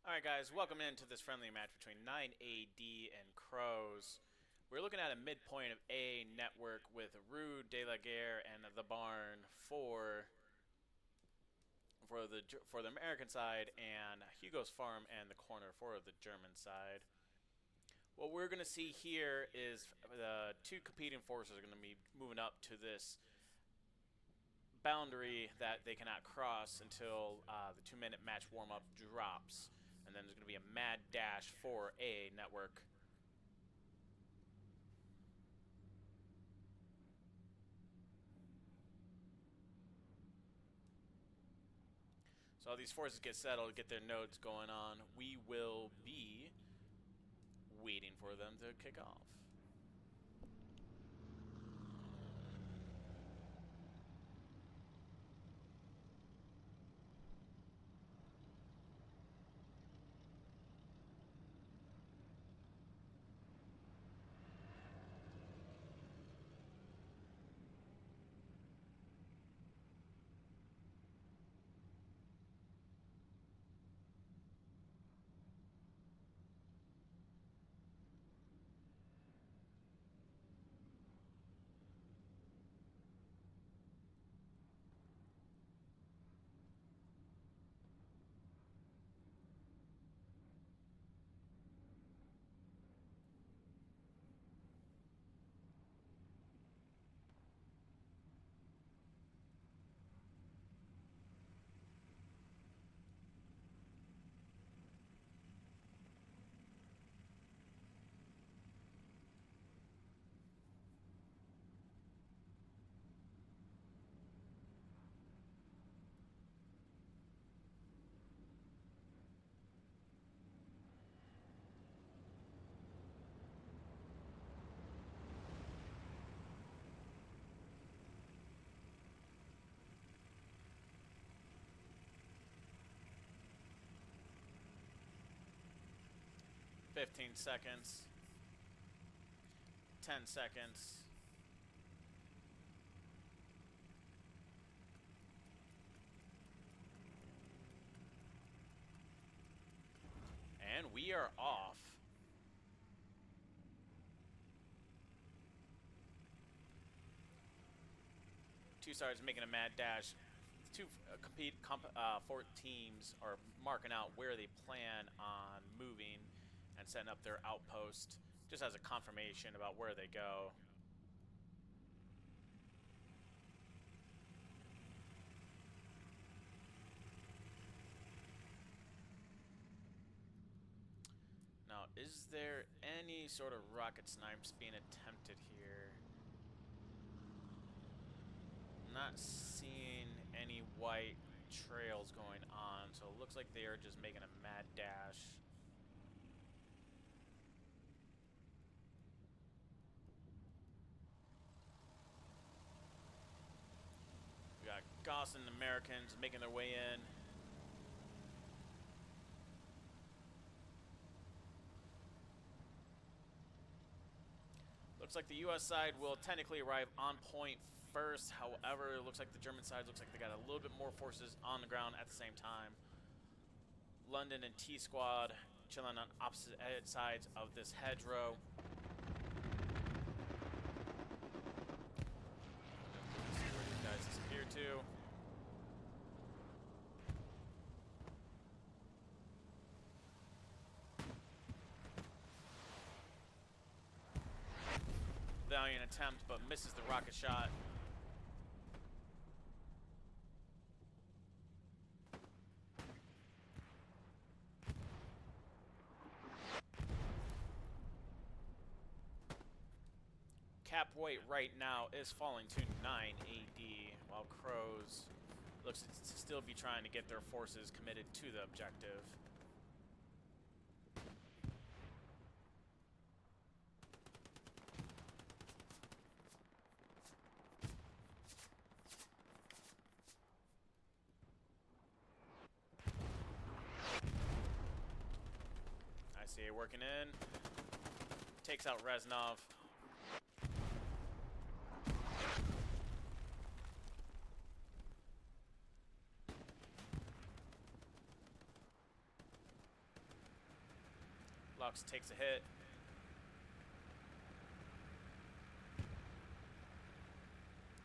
Alright guys, welcome into this friendly match between 9AD and CROWS. We're looking at a midpoint of A network with Rue, De La Guerre, and the Barn for the American side, and Hugo's Farm and the corner for the German side. What we're going to see here is the two competing forces are going to be moving up to this boundary that they cannot cross until the 2-minute match warm-up drops. And then there's going to be a mad dash for A network. So all these forces get settled, get their nodes going on. We will be waiting for them to kick off. "15 seconds, 10 seconds, and we are off. Two sides making a mad dash. The two four teams are marking out where they plan on moving and setting up their outpost, just as a confirmation about where they go. Now, is there any sort of rocket snipes being attempted here? I'm not seeing any white trails going on, so it looks like they are just making a mad dash. We got Goss and Americans making their way in. Looks like the U.S. side will technically arrive on point first. However, it looks like the German side looks like they got a little bit more forces on the ground at the same time. London and T-Squad chilling on opposite sides of this hedgerow. Let's see where these guys disappear to. Valiant attempt, but misses the rocket shot. Cap weight right now is falling to 9 AD, while CROWS looks to still be trying to get their forces committed to the objective. I see it working in. Takes out Reznov. Lux takes a hit.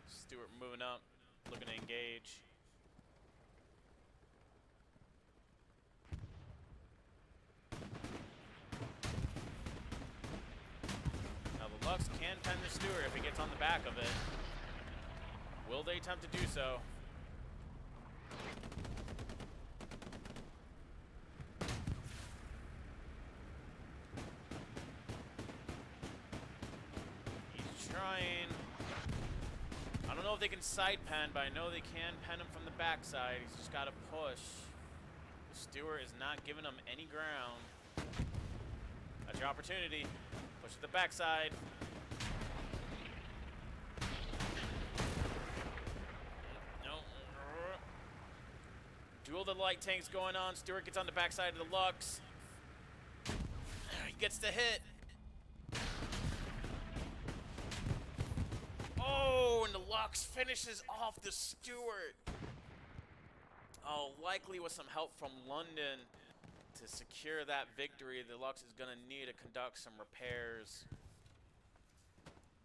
Stewart moving up, looking to engage. Now the Lux can pen the Stewart if he gets on the back of it. Will they attempt to do so? He's trying. I don't know if they can side pen, but I know they can pen him from the backside. He's just got to push. The Stewart is not giving him any ground. That's your opportunity. Push to the backside. No. Duel the light tanks going on. Stewart gets on the backside of the Lux. He gets the hit. Oh, and the Lux finishes off the Stewart. Oh, likely with some help from London to secure that victory. The Lux is going to need to conduct some repairs.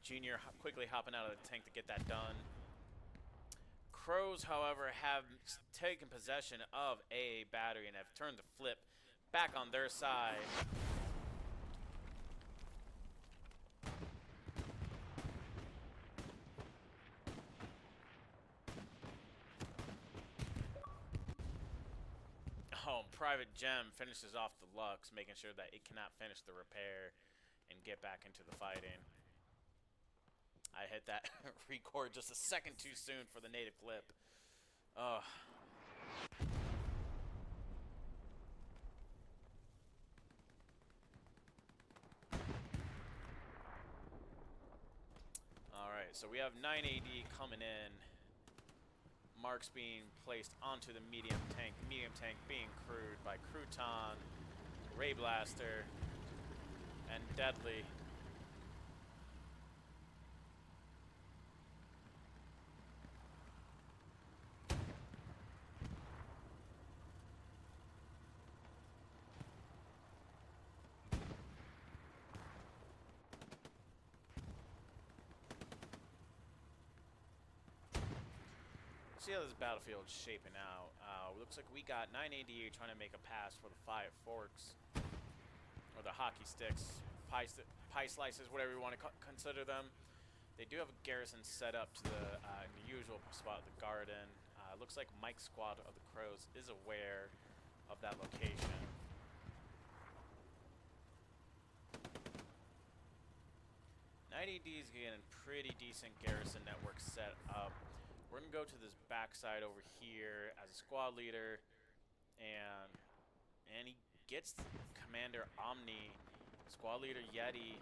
Junior quickly hopping out of the tank to get that done. CROWS, however, have taken possession of a battery and have turned the flip back on their side. Oh, Private Gem finishes off the Lux, making sure that it cannot finish the repair and get back into the fighting. I hit that record just a second too soon for the native clip. Alright, so we have 9 AD coming in. Marks being placed onto the medium tank. The medium tank being crewed by Crouton, Ray Blaster, and Deadly. See how this battlefield's shaping out. Looks like we got 9 AD trying to make a pass for the 5 forks, or the hockey sticks, pie slices, whatever you want to consider them. They do have a garrison set up to the usual spot of the garden. Looks like Mike's squad of the CROWS is aware of that location. Night AD is getting pretty decent garrison network set up. We're going to go to this backside over here as a squad leader, and he gets Commander Omni, squad leader Yeti.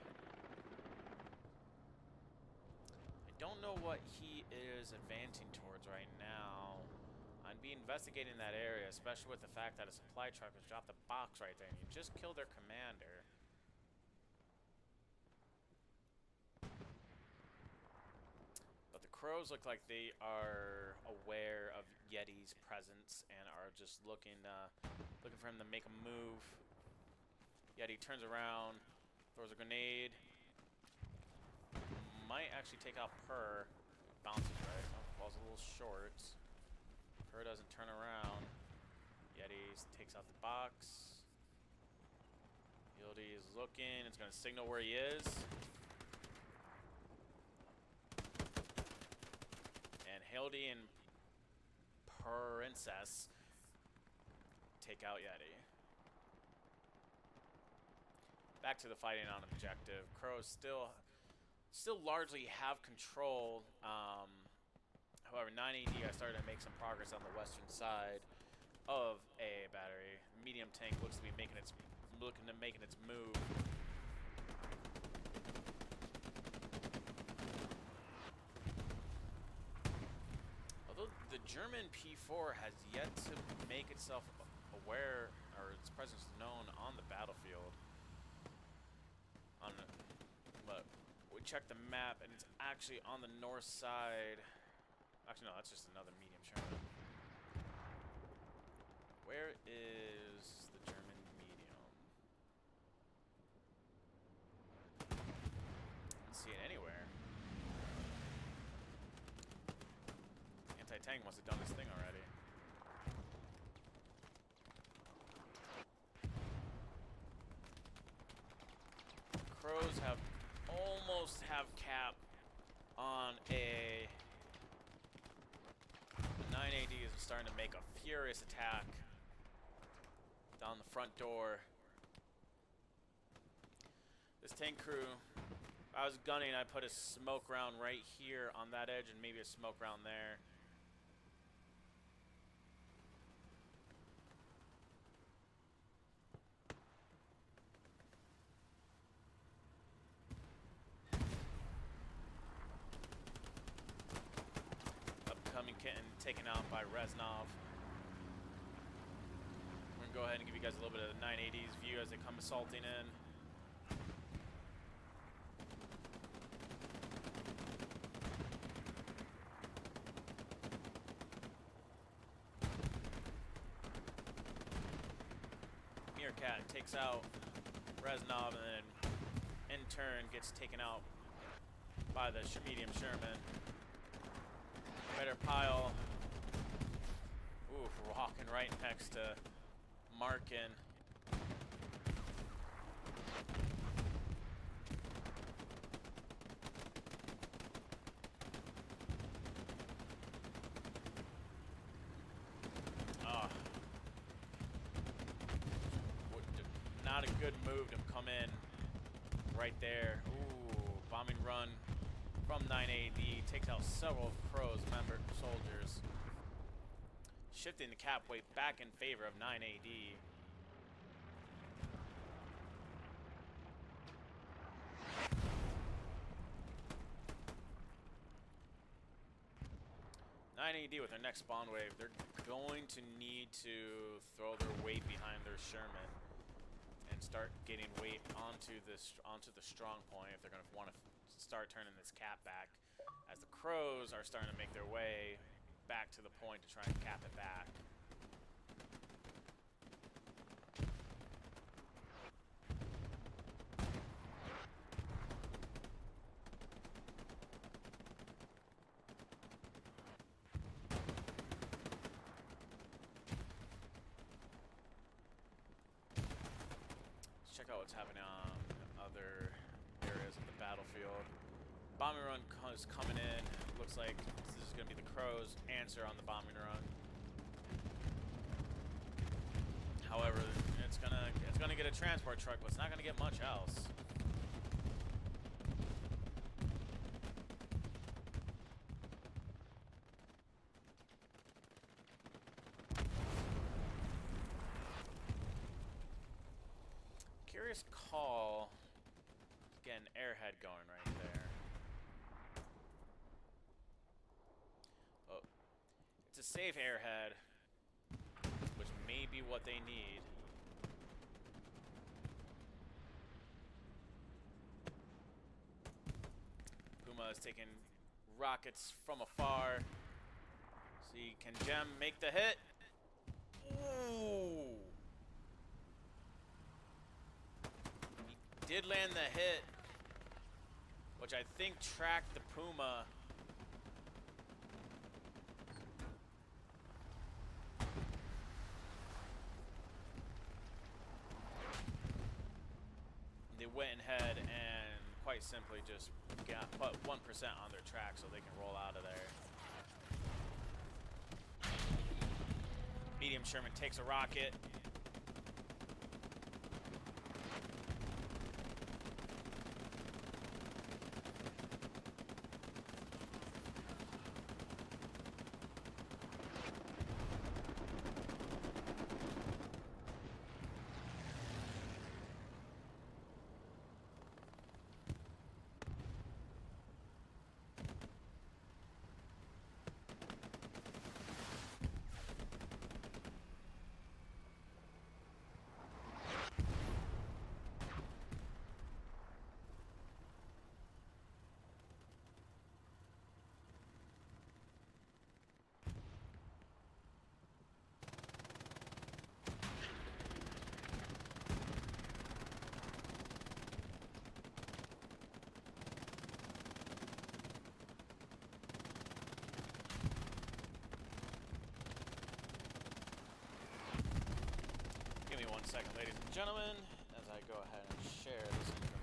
I don't know what he is advancing towards right now. I'd be investigating that area, especially with the fact that a supply truck has dropped a box right there, and you just killed their commander. But the CROWS look like they are aware of Yeti's presence and are just looking for him to make a move. Yeti turns around, throws a grenade. Might actually take out Per. Bounces right. Oh, falls a little short. Per doesn't turn around. Yeti takes out the box. Yildi is looking. It's going to signal where he is. And Hildy and Princess take out Yeti. Back to the fighting on objective. CROWS still largely have control. However, 9 AD I started to make some progress on the western side of a battery. Medium tank looks to be making its move. Although the German P4 has yet to make itself aware, or its presence known on the battlefield. But we checked the map, and it's actually on the north side. Actually, no, that's just another medium Sherman. Where is the German medium? tank must have done his thing already. Crows have almost have cap on a 9AD is starting to make a furious attack down the front door. This tank crew, if I was gunning, I'd put a smoke round right here on that edge and maybe a smoke round there. Upcoming kitten taken out by Reznov. We're going to go ahead and give you guys a little bit of the 980's view as they come assaulting in. Meerkat takes out Reznov and then in turn gets taken out by the medium Sherman. Better pile. Ooh, walking right next to Markin. Not a good move to come in right there. Ooh, bombing run from 9AD takes out several of Crow's member soldiers, shifting the cap weight back in favor of 9AD. With their next spawn wave, they're going to need to throw their weight behind their Sherman and start getting weight onto the strong point if they're going to want to start turning this cap back, as the Crows are starting to make their way back to the point to try and cap it back. Check out what's happening on other areas of the battlefield. Bombing run is coming in. Looks like this is going to be the Crows' answer on the bombing run. However, it's gonna get a transport truck, but it's not gonna get much else. Curious call. Getting airhead going right there. Oh, it's a safe airhead, which may be what they need. Puma is taking rockets from afar. See, can Gem make the hit? Ooh! He did land the hit, which I think tracked the Puma. They went ahead and quite simply just put 1% on their track so they can roll out of there. Medium Sherman takes a rocket. 1 second, ladies and gentlemen, as I go ahead and share this information.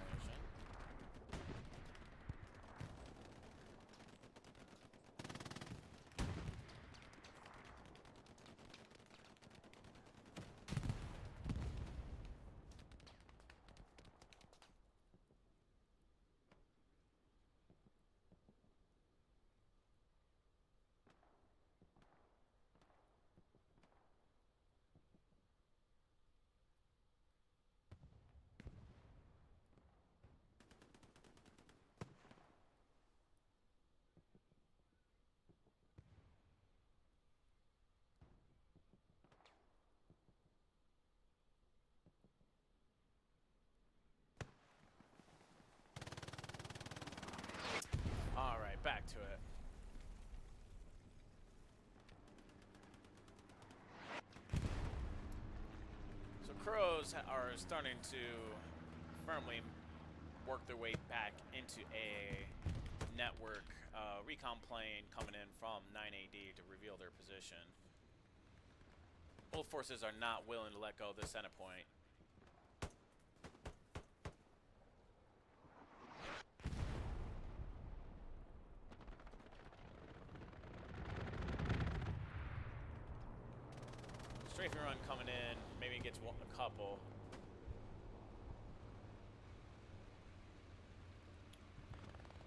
Alright, back to it. So CROWS are starting to firmly work their way back into a network. Recon plane coming in from 9AD to reveal their position. Both forces are not willing to let go of this center point. Strafing run coming in, maybe gets a couple.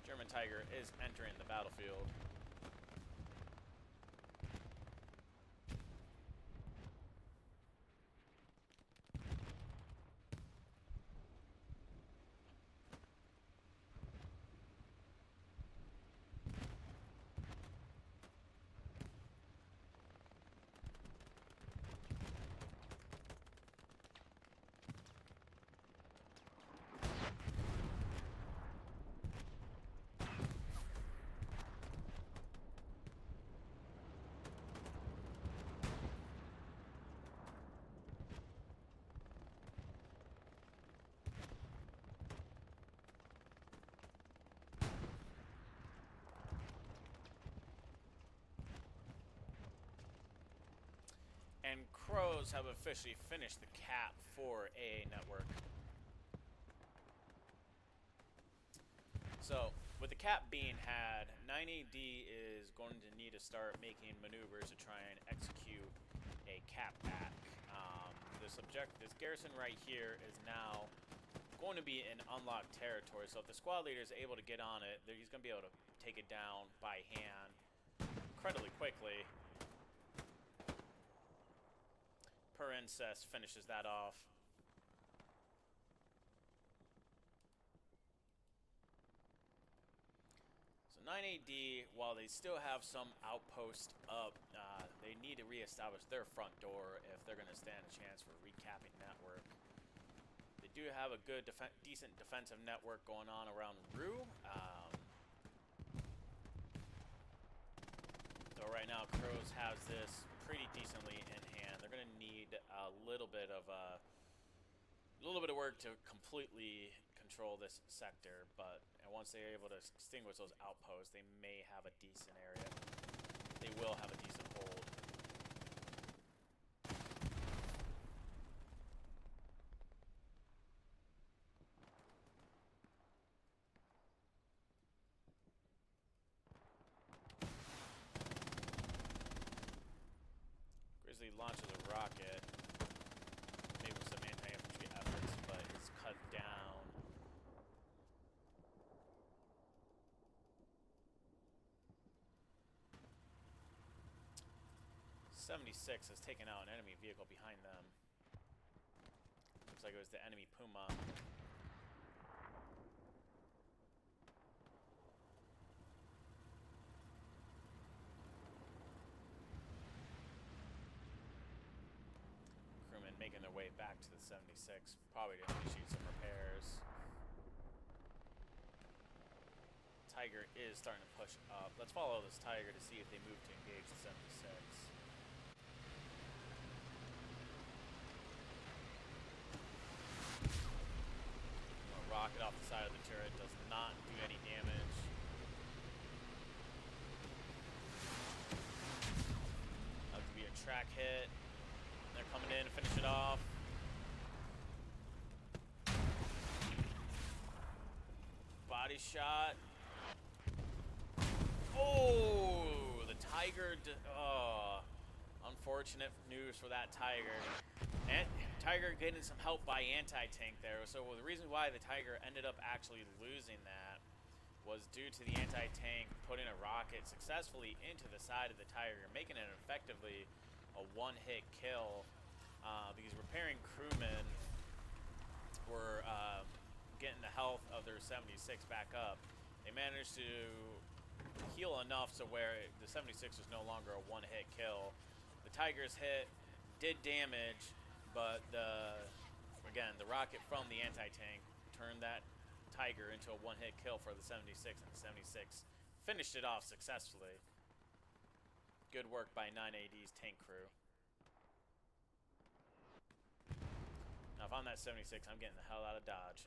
German Tiger is entering the battlefield. And CROWS have officially finished the cap for AA network. So, with the cap being had, 9AD is going to need to start making maneuvers to try and execute a cap back. This garrison right here is now going to be in unlocked territory. So if the squad leader is able to get on it, he's going to be able to take it down by hand incredibly quickly. Princess finishes that off. So 9AD, while they still have some outposts up, they need to reestablish their front door if they're going to stand a chance for recapping network. They do have a good, decent defensive network going on around Rue. So right now, CROWS has this pretty decently in hand. They're going to need a little bit of work to completely control this sector, but once they're able to extinguish those outposts, they may have a decent area. They will have a decent hold. Grizzly launches a rocket, maybe with some anti-infantry efforts, but is cut down. .76 has taken out an enemy vehicle behind them. Looks like it was the enemy Puma. Crewmen making their way back to the 76, probably to initiate some repairs. Tiger is starting to push up. Let's follow this Tiger to see if they move to engage the 76. Rocket off the side of the turret does not do any damage. That could be a track hit. They're coming in to finish it off. body shot. Oh, the Tiger. Unfortunate news for that Tiger. And Tiger getting some help by anti-tank there. So the reason why the Tiger ended up actually losing that was due to the anti-tank putting a rocket successfully into the side of the Tiger, making it effectively a one-hit kill, because repairing crewmen were getting the health of their 76 back up. They managed to heal enough so where the 76 was no longer a one-hit kill. The Tiger's hit did damage, but again, the rocket from the anti-tank turned that Tiger into a one-hit kill for the 76, and the 76 finished it off successfully. Good work by 9AD's tank crew. Now, if I'm that 76, I'm getting the hell out of Dodge.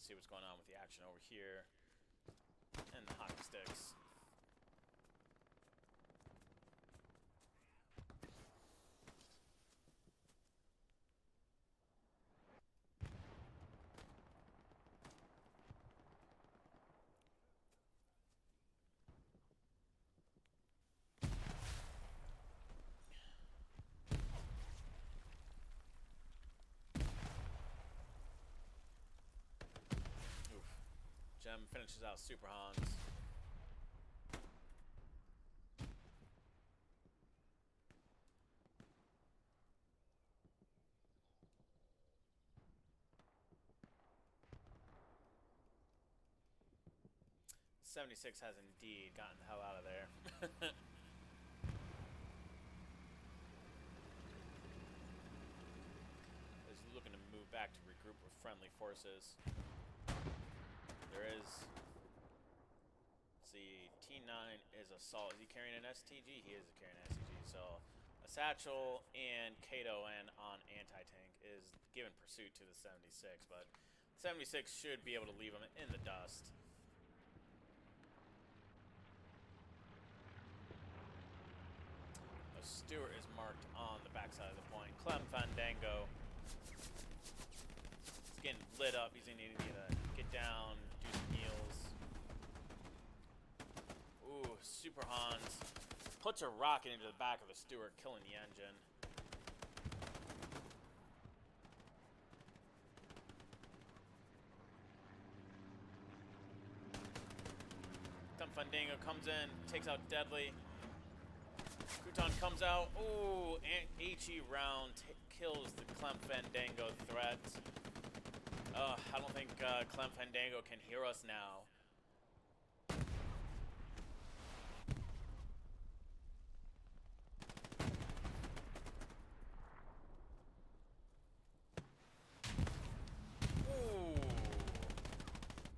See what's going on with the action over here and the hockey sticks. Gem finishes out Super Hans. '76 has indeed gotten the hell out of there. Is looking to move back to regroup with friendly forces. There is. See, T9 is assault. Is he carrying an STG? He is carrying an STG. So, a satchel and Kato N on anti-tank is giving pursuit to the 76, but 76 should be able to leave him in the dust. A Stewart is marked on the backside of the point. Clem Fandango is getting lit up. He's going to need to get down, do some heals. Ooh, Super Hans puts a rocket into the back of a Stewart, killing the engine. Fandango comes in, takes out Deadly. Crouton comes out. Ooh, HE round kills the Clem Fandango threat. I don't think Clem Fandango can hear us now.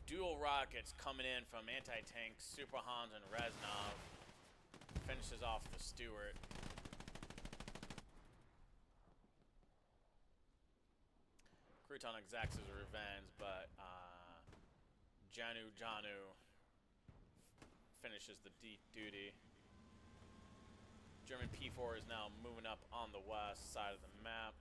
Dual rockets coming in from anti-tank, Super Hans and Reznov. Finishes off the Stewart. Crouton exacts his revenge, but Janu finishes the duty. German P4 is now moving up on the west side of the map.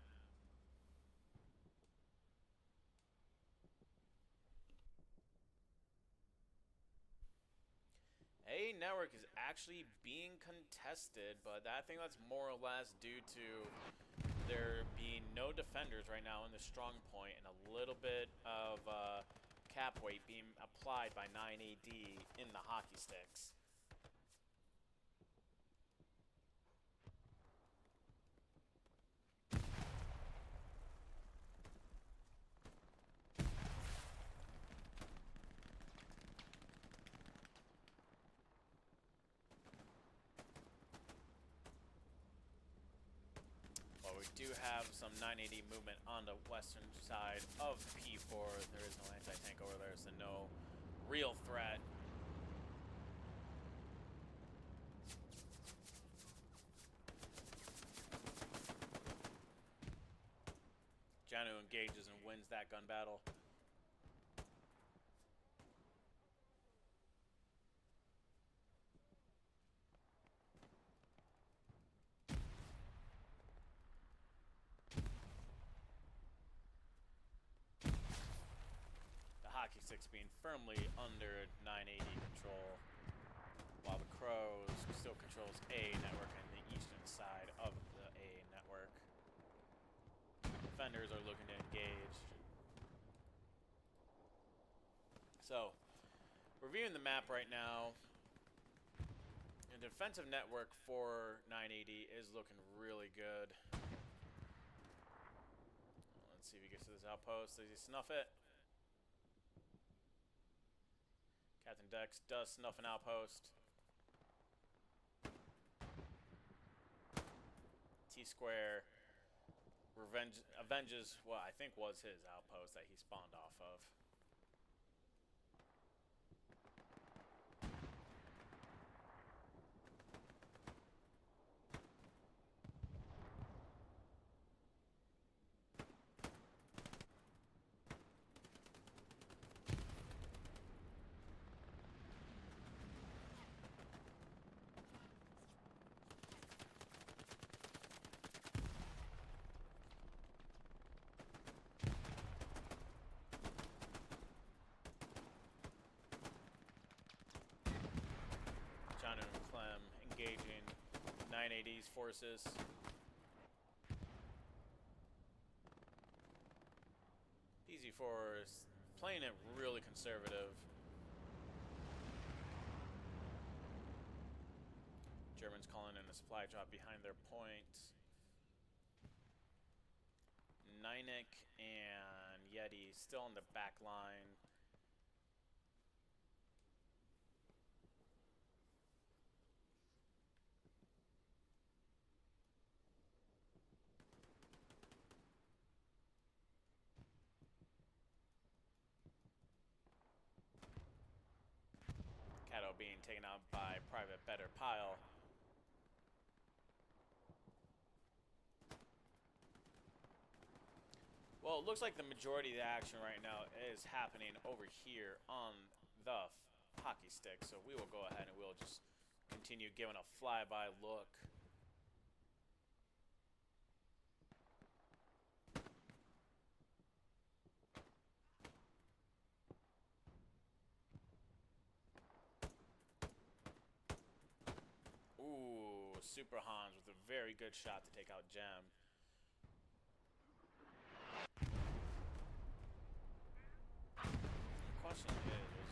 A network is actually being contested, but I think that's more or less due to there being no defenders right now in the strong point and a little bit of cap weight being applied by 9AD in the hockey sticks. We do have some 980 movement on the western side of P4. There is no anti-tank over there, so no real threat. Janu engages and wins that gun battle. The hockey sticks being firmly under 980 control, while the CROWS still controls A network and the eastern side of the A network. Defenders are looking to engage. So, reviewing the map right now, the defensive network for 980 is looking really good. Let's see if he gets to this outpost. Does he snuff it? Captain Dex does snuff an outpost. T-Square avenges what I think was his outpost that he spawned off of. John and Clem engaging 980's forces. PZ4 is playing it really conservative. Germans calling in a supply drop behind their point. Ninek and Yeti still on the back line. Cato being taken out by Private Better Pile. Well, it looks like the majority of the action right now is happening over here on the hockey stick, so we will go ahead and we'll just continue giving a flyby look. Ooh, Super Hans with a very good shot to take out Gem. The question is,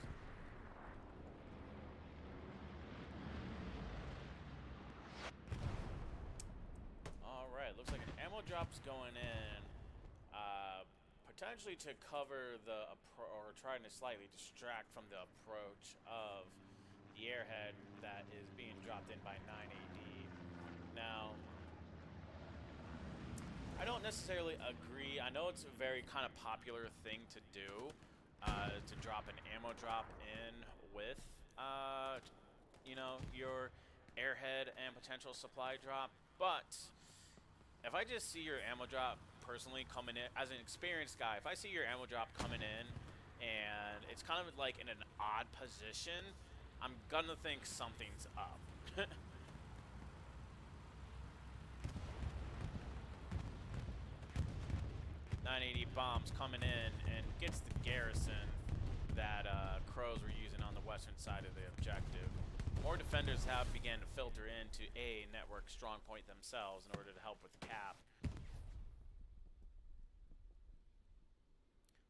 all right, looks like an ammo drop's going in, potentially to cover the or trying to slightly distract from the approach of the airhead that is being dropped in by 9AD. Now, I don't necessarily agree. I know it's a very kind of popular thing to do, to drop an ammo drop in with, you know, your airhead and potential supply drop. But if I just see your ammo drop personally coming in, as an experienced guy, if I see your ammo drop coming in and it's kind of like in an odd position, I'm gonna think something's up. 980 bombs coming in and gets the garrison that CROWS were using on the western side of the objective. More defenders have begun to filter into A network strong point themselves in order to help with the cap.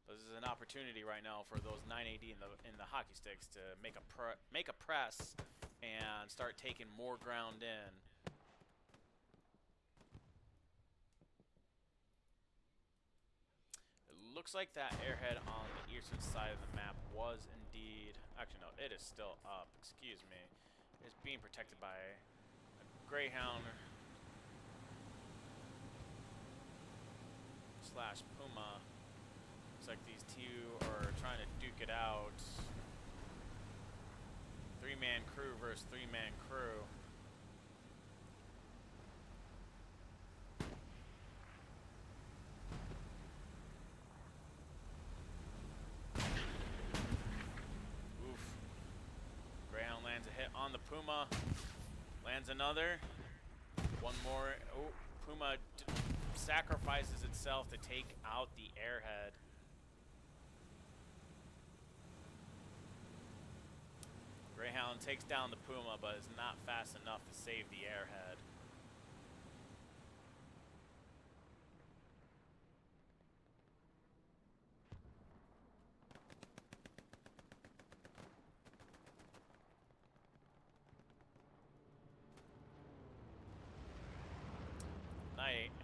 But this is an opportunity right now for those 980 in the hockey sticks to make a press and start taking more ground in. It looks like that airhead on the eastern side of the map was indeed, actually no, it is still up, excuse me. It's being protected by a Greyhound slash Puma. Looks like these two are trying to duke it out. 3-man crew versus 3-man crew. Puma lands another. One more. Oh, Puma sacrifices itself to take out the airhead. Greyhound takes down the Puma, but is not fast enough to save the airhead.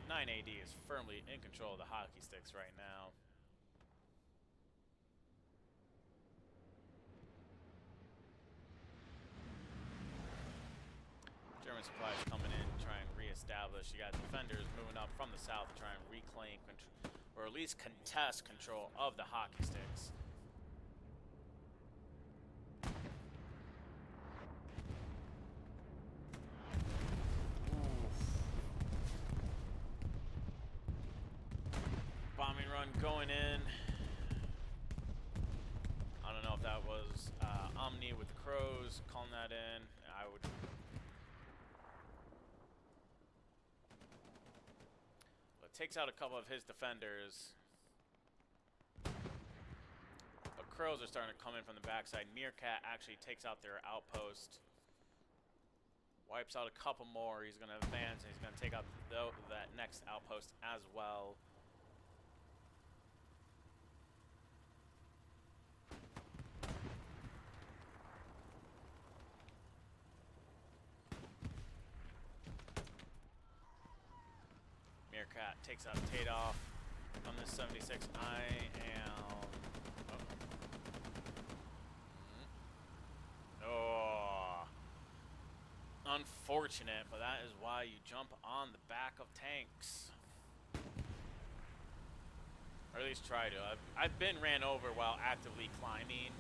Nine AD is firmly in control of the hockey sticks right now. German supplies coming in to try and reestablish. You got defenders moving up from the south to try and reclaim or at least contest control of the hockey sticks. Bombing run going in. I don't know if that was Omni with the CROWS calling that in. I would. But takes out a couple of his defenders. But CROWS are starting to come in from the backside. Meerkat actually takes out their outpost. Wipes out a couple more. He's going to advance and he's going to take out that next outpost as well. Meerkat takes out Tadoff on this 76. I am... Oh. Unfortunate, but that is why you jump on the back of tanks. Or at least try to. I've been ran over while actively climbing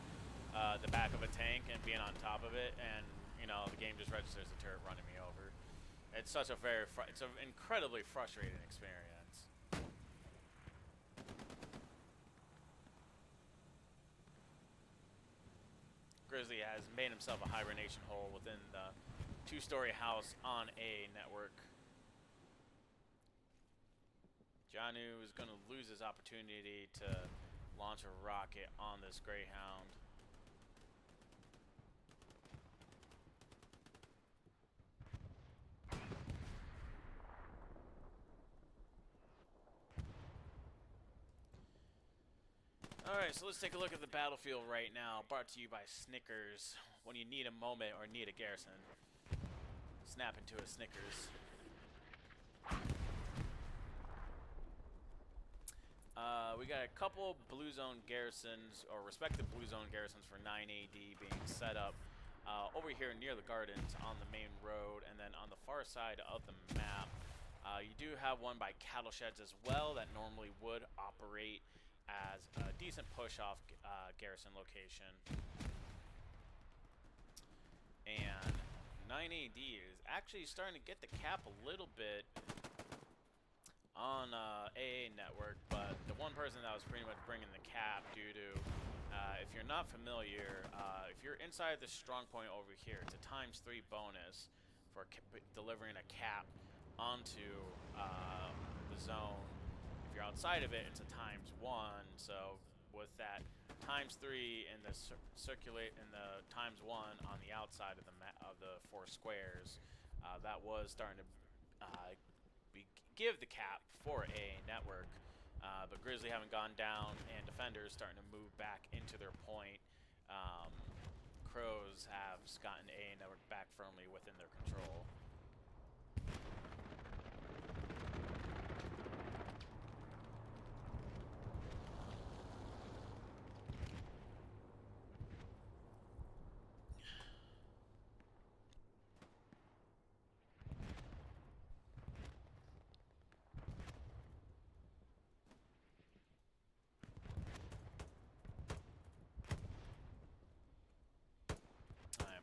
the back of a tank and being on top of it, and, you know, the game just registers the turret running me over. It's such a it's an incredibly frustrating experience. Grizzly has made himself a hibernation hole within the two-story house on A network. Janu is going to lose his opportunity to launch a rocket on this Greyhound. Alright, so let's take a look at the battlefield right now, brought to you by Snickers. When you need a moment or need a garrison, snap into a Snickers. We got a couple blue zone garrisons, or respective blue zone garrisons for 9 AD being set up over here near the gardens on the main road, and then on the far side of the map, you do have one by cattle sheds as well that normally would operate as a decent push-off garrison location. And 9 AD is actually starting to get the cap a little bit on AA network, but the one person that was pretty much bringing the cap due to, if you're not familiar, if you're inside the strong point over here, it's a ×3 bonus for delivering a cap onto the zone. If you're outside of it, it's a ×1. So with that ×3 and the circulate and the ×1 on the outside of the 4 squares, that was starting to give the cap for a network. But Grizzly having gone down and defenders starting to move back into their point, CROWS have gotten a network back firmly within their control.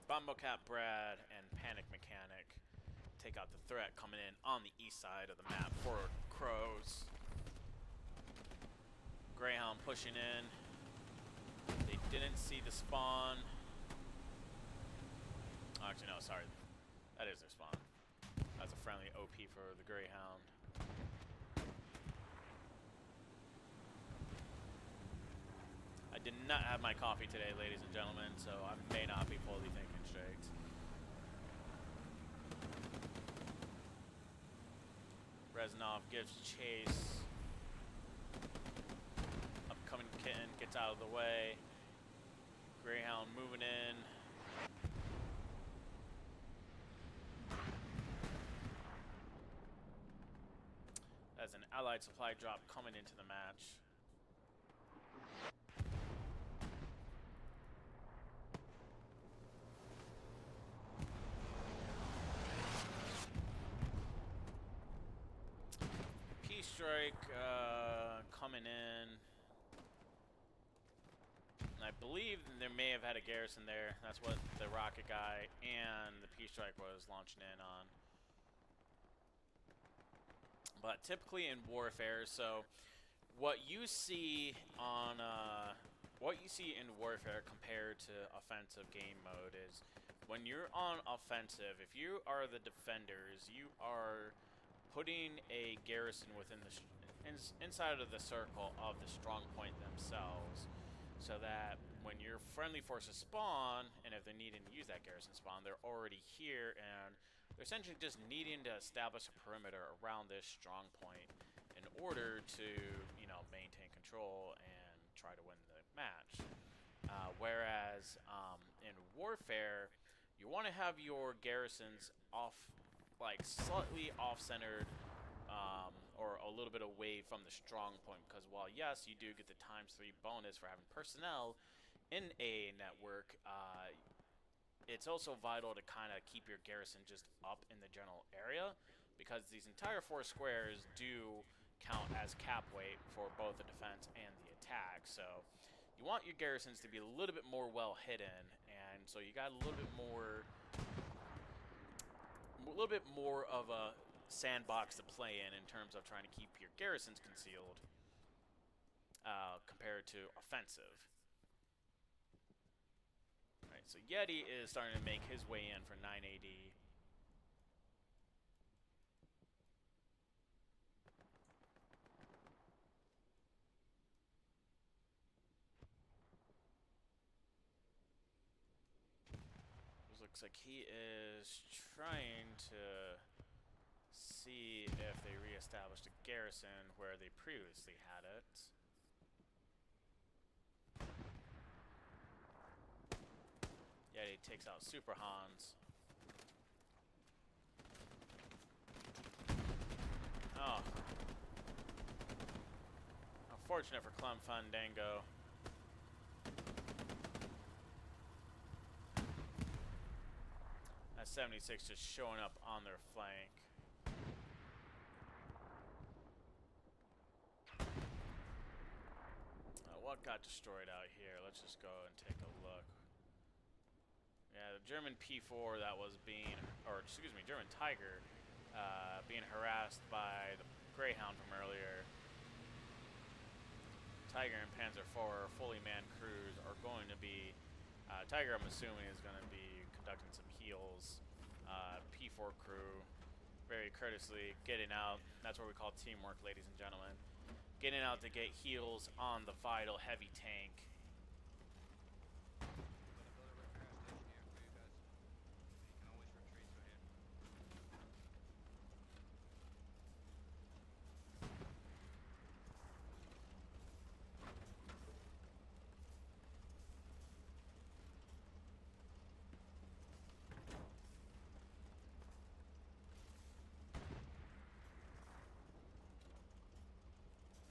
Bombocap Brad and Panic Mechanic take out the threat coming in on the east side of the map for CROWS. Greyhound pushing in. They didn't see the spawn. Actually, no, sorry. That is their spawn. That's a friendly OP for the Greyhound. I did not have my coffee today, ladies and gentlemen, so I may not be fully thinking straight. Reznov gives chase. Upcoming kitten gets out of the way. Greyhound moving in. As an allied supply drop coming into the match. Peace strike coming in. And I believe there may have had a garrison there. That's what the rocket guy and the peace strike was launching in on. But typically in warfare, so what you see on in warfare compared to offensive game mode is when you're on offensive, if you are the defenders, you are putting a garrison within the inside of the circle of the strong point themselves, so that when your friendly forces spawn, and if they're needing to use that garrison spawn, they're already here, and they're essentially just needing to establish a perimeter around this strong point in order to, you know, maintain control and try to win the match. Whereas in warfare, you want to have your garrisons off, like slightly off-centered, or a little bit away from the strong point, because while yes, you do get the ×3 bonus for having personnel in a network, it's also vital to kind of keep your garrison just up in the general area, because these entire 4 squares do count as cap weight for both the defense and the attack. So you want your garrisons to be a little bit more well hidden, and so you got a little bit more of a sandbox to play in terms of trying to keep your garrisons concealed compared to offensive. Alright, so Yeti is starting to make his way in for 9 AD. Looks like he is trying to see if they reestablished a garrison where they previously had it. Yeti takes out Super Hans. Oh. Unfortunate for Clem Fandango. That 76 just showing up on their flank. What got destroyed out here? Let's just go and take a look. Yeah, the German P4 that was being, or excuse me, German Tiger, being harassed by the Greyhound from earlier. Tiger and Panzer IV fully manned crews are going to be, Tiger I'm assuming is going to be conducting some heals. P4 crew very courteously getting out. That's what we call teamwork, ladies and gentlemen. Getting out to get heals on the vital heavy tank.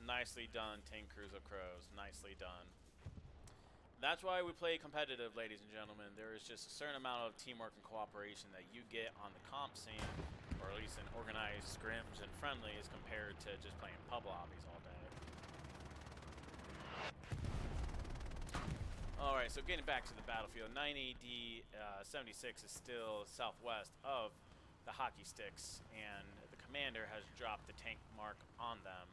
Nicely done, tank crews of CROWS. Nicely done. That's why we play competitive, ladies and gentlemen. There is just a certain amount of teamwork and cooperation that you get on the comp scene, or at least in organized scrims and friendlies, compared to just playing pub lobbies all day. Alright, so getting back to the battlefield, 9 AD 76 is still southwest of the hockey sticks, and the commander has dropped the tank mark on them.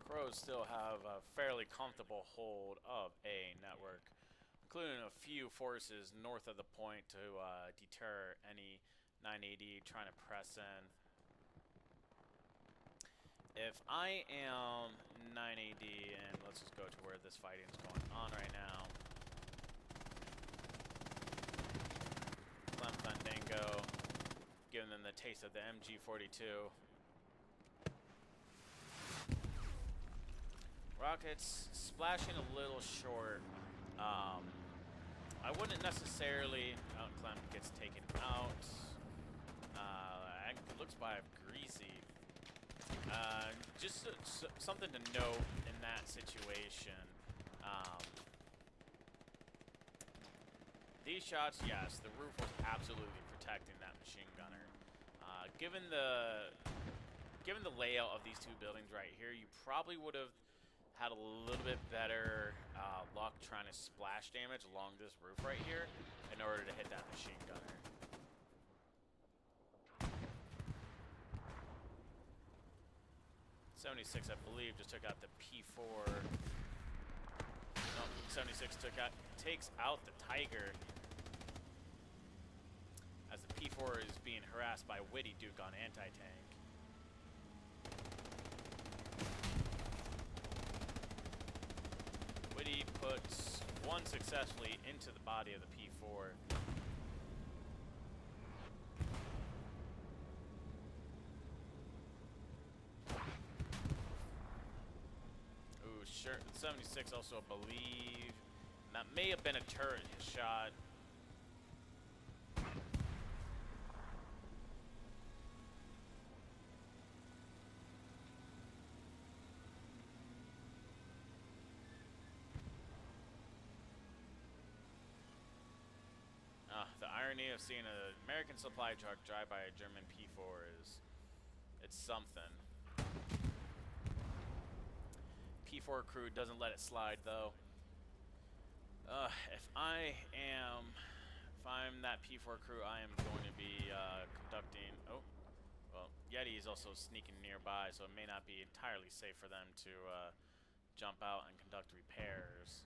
CROWS still have a fairly comfortable hold of A network, including a few forces north of the point to deter any 980 trying to press in. If I am 980, and let's just go to where this fighting is going on right now. Clem Fandango, giving them the taste of the MG42. Rockets splashing a little short. I wouldn't necessarily. Oh, Clem gets taken out. Looks by greasy. Just something to note in that situation. These shots, yes, the roof was absolutely protecting that machine gunner. Given the layout of these two buildings right here, you probably would have had a little bit better luck trying to splash damage along this roof right here in order to hit that machine gunner. '76, I believe, just took out the P4. No, '76 takes out the Tiger as the P4 is being harassed by Witty Duke on anti-tank. Witty puts one successfully into the body of the P4. Ooh, sure. 76 also believe that may have been a turret shot. The irony of seeing an American supply truck drive by a German P4 it's something. P4 crew doesn't let it slide though. If I'm that P4 crew, I am going to be conducting. Oh, well, Yeti is also sneaking nearby, so it may not be entirely safe for them to jump out and conduct repairs.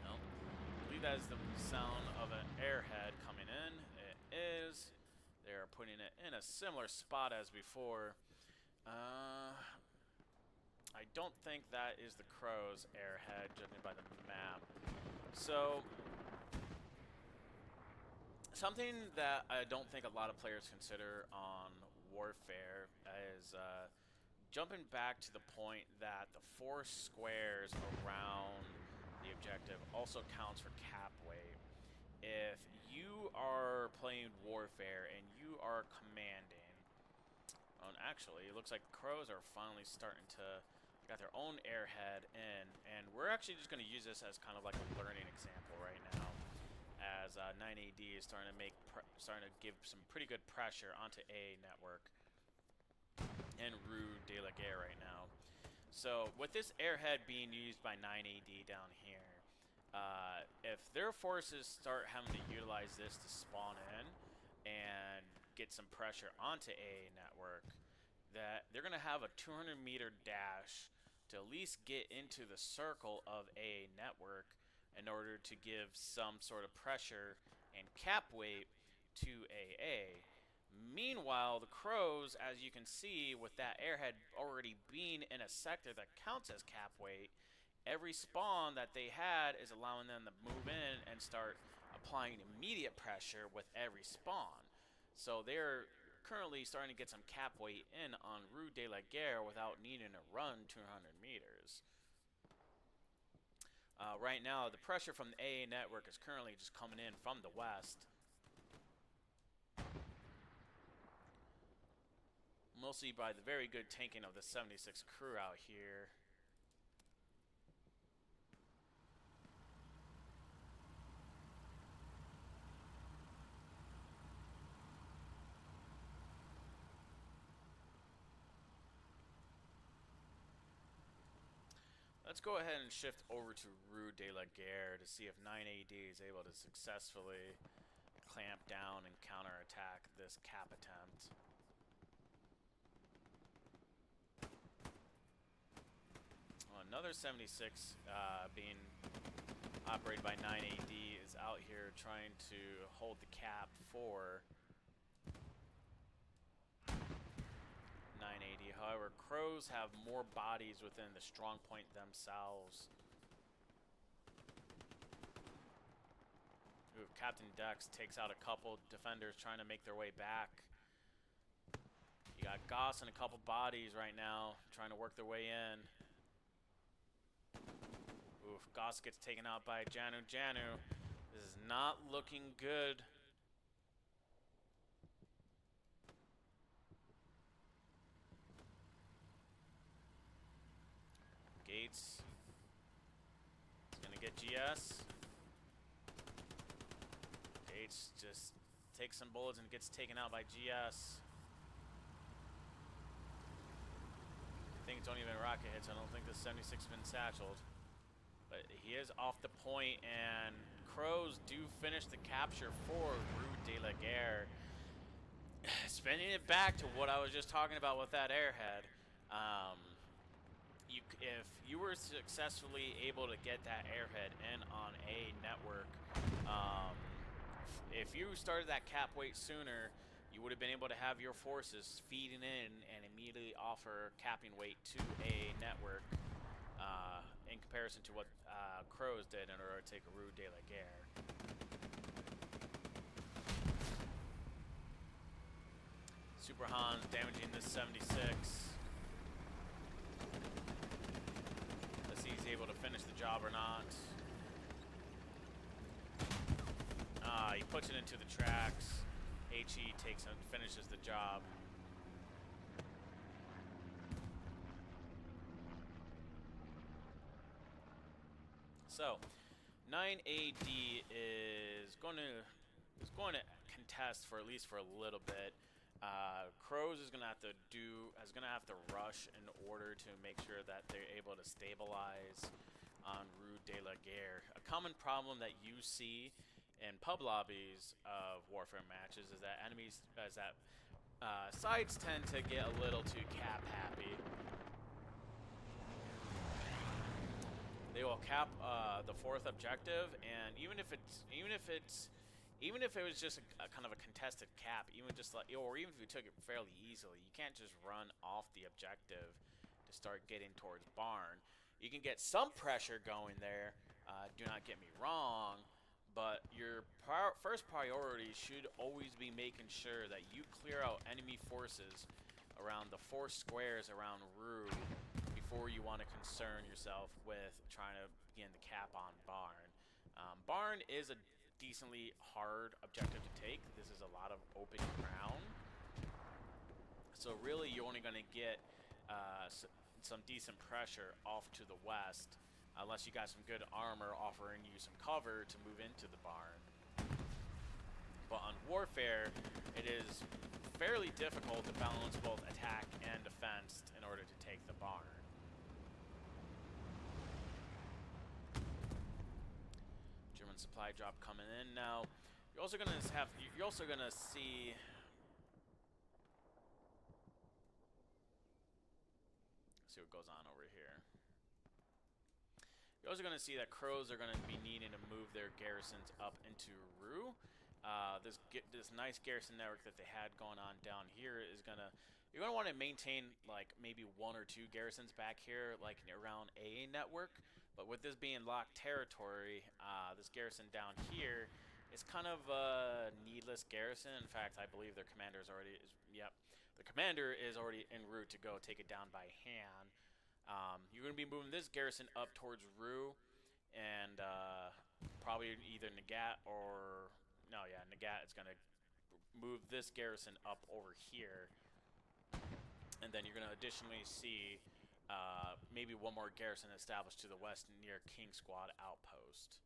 I believe that is the sound of an airhead coming in. It is. They are putting it in a similar spot as before. I don't think that is the CROWS airhead, judging by the map. So, something that I don't think a lot of players consider on Warfare is jumping back to the point that the 4 squares around the objective also counts for cap weight. If you are playing Warfare and you are commanding, and actually, it looks like CROWS are finally starting to got their own airhead in, and we're actually just going to use this as kind of like a learning example right now, as 9AD is starting to give some pretty good pressure onto A network and Rue de la Guerre right now. So with this airhead being used by 9AD down here, if their forces start having to utilize this to spawn in and get some pressure onto A network, that they're going to have a 200-meter dash to at least get into the circle of A network in order to give some sort of pressure and cap weight to AA. Meanwhile, the CROWS, as you can see, with that airhead already being in a sector that counts as cap weight, every spawn that they had is allowing them to move in and start applying immediate pressure with every spawn. So they're currently starting to get some cap weight in on Rue de la Guerre without needing to run 200 meters. Right now, the pressure from the AA network is currently just coming in from the west. Mostly by the very good tanking of the 76 crew out here. Let's go ahead and shift over to Rue de la Guerre to see if 9AD is able to successfully clamp down and counterattack this cap attempt. Well, another 76 being operated by 9AD is out here trying to hold the cap for 980. However, CROWS have more bodies within the strong point themselves. Ooh, Captain Dex takes out a couple defenders trying to make their way back. You got Goss and a couple bodies right now trying to work their way in. Oof, Goss gets taken out by Janu. This is not looking good. Gates is going to get GS. Gates just takes some bullets and gets taken out by GS. I think it's only been rocket hits. I don't think the 76 has been satcheled. But he is off the point, and CROWS do finish the capture for Rue de la Guerre. Spinning it back to what I was just talking about with that airhead. If you were successfully able to get that airhead in on a network, if you started that cap weight sooner, you would have been able to have your forces feeding in and immediately offer capping weight to a network in comparison to what CROWS did in order to take Rue de la Guerre. Super Hans damaging this 76. Let's see if he's able to finish the job or not. He puts it into the tracks. HE takes and finishes the job. So, 9AD is going to contest for at least for a little bit. CROWS is going to have to rush in order to make sure that they're able to stabilize on Rue de la Guerre. A common problem that you see in pub lobbies of Warfare matches is that sides tend to get a little too cap happy. They will cap the fourth objective, and even if it was just a kind of a contested cap, or even if you took it fairly easily, you can't just run off the objective to start getting towards barn. You can get some pressure going there. Do not get me wrong. But your first priority should always be making sure that you clear out enemy forces around the 4 squares around Rue before you want to concern yourself with trying to begin the cap on Barn. Barn is a decently hard objective to take. This is a lot of open ground. So really you're only going to get some decent pressure off to the west, unless you got some good armor offering you some cover to move into the barn. But on Warfare, it is fairly difficult to balance both attack and defense in order to take the barn. German supply drop coming in now. You're also gonna see. See what goes on over here. You're also going to see that CROWS are going to be needing to move their garrisons up into Rue. This nice garrison network that they had going on down here is you're going to want to maintain like maybe 1 or 2 garrisons back here, like around a network. But with this being locked territory, this garrison down here is kind of a needless garrison. In fact, I believe their commander is already the commander is already en route to go take it down by hand. You're going to be moving this garrison up towards Rue, and probably either Nagat or... Nagat is going to move this garrison up over here. And then you're going to additionally see maybe 1 more garrison established to the west near King Squad Outpost.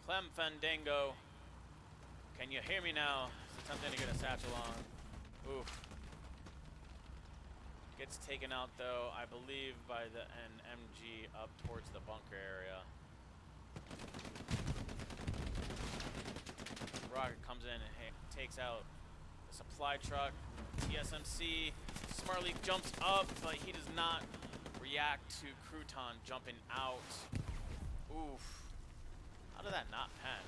Clem Fandango, can you hear me now? It's attempting to get a satchel on. Oof. Gets taken out, though, I believe, by the NMG up towards the bunker area. Rocket comes in and takes out the supply truck. TSMC smartly jumps up, but he does not react to Crouton jumping out. Oof. How did that not pen?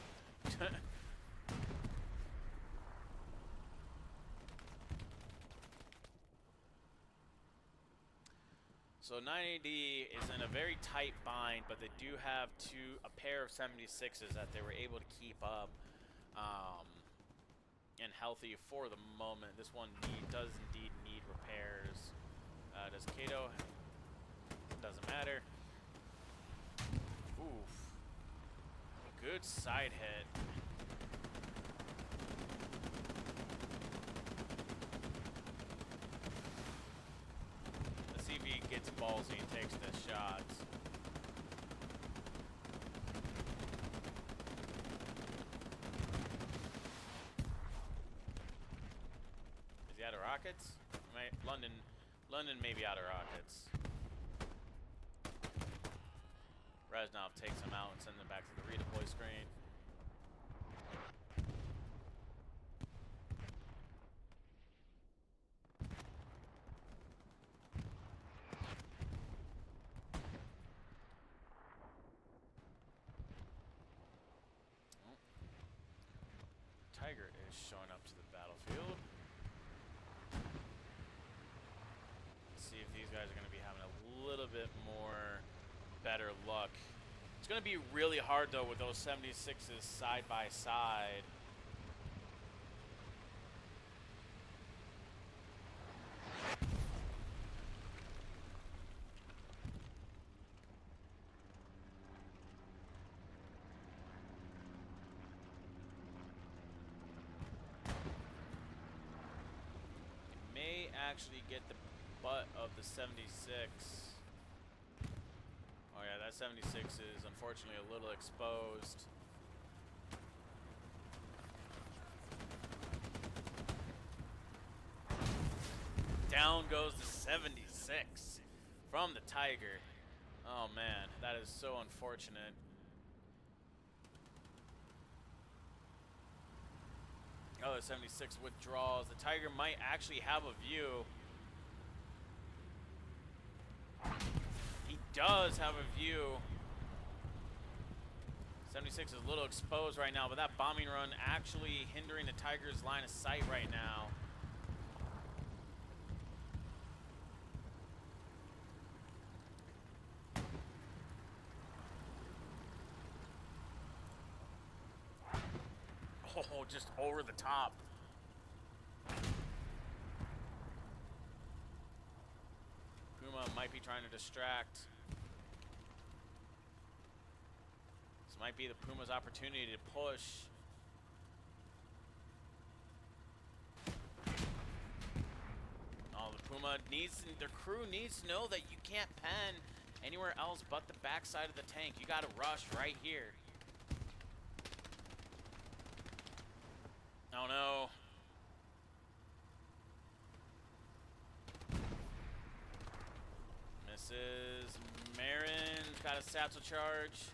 So 9AD is in a very tight bind, but they do have a pair of 76s that they were able to keep up and healthy for the moment. This one does indeed need repairs. Does Kato? Doesn't matter. Oof. Good side hit. Let's see if he gets ballsy and takes the shots. Is he out of rockets? London may be out of rockets. Reznov takes him out and sends him back to the redeploy screen. Tiger is showing up to the battlefield. Let's see if these guys are going to be having a little bit more better luck. It's going to be really hard, though, with those 76s side by side. May actually get the butt of the 76. Oh yeah, that 76 is unfortunately a little exposed. Down goes the 76 from the Tiger. Oh man, that is so unfortunate. Oh, the 76 withdraws. The Tiger might actually have a view. He does have a view. 76 is a little exposed right now, but that bombing run actually hindering the Tiger's line of sight right now. Oh, just over the top. Puma might be trying to distract. This might be the Puma's opportunity to push. Oh, the Puma needs, their crew needs to know that you can't pen anywhere else but the backside of the tank. You gotta rush right here. Oh no. Misses. Marin's got a satchel charge.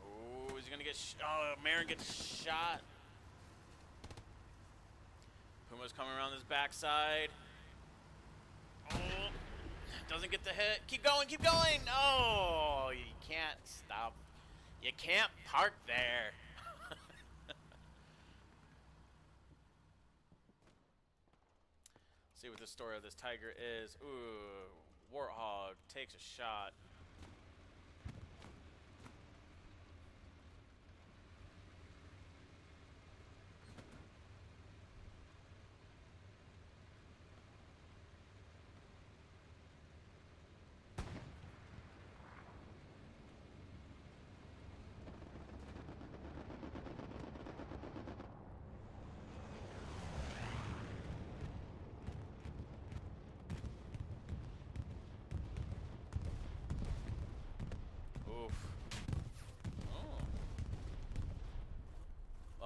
Oh, is he gonna get oh, Marin gets shot. Puma's coming around this backside. Oh, doesn't get the hit. Keep going, keep going. Oh, you can't stop. You can't park there. See what the story of this Tiger is. Ooh, Warthog takes a shot.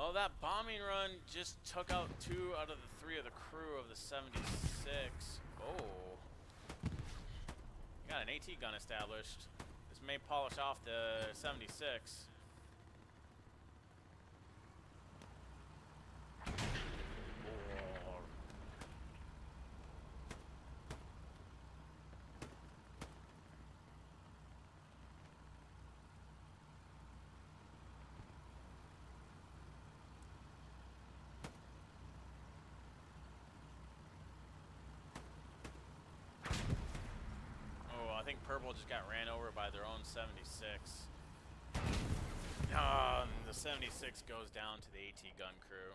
Well, that bombing run just took out 2 out of the 3 of the crew of the 76. Oh. Got an AT gun established. This may polish off the 76. I think Purple just got ran over by their own 76. The 76 goes down to the AT gun crew.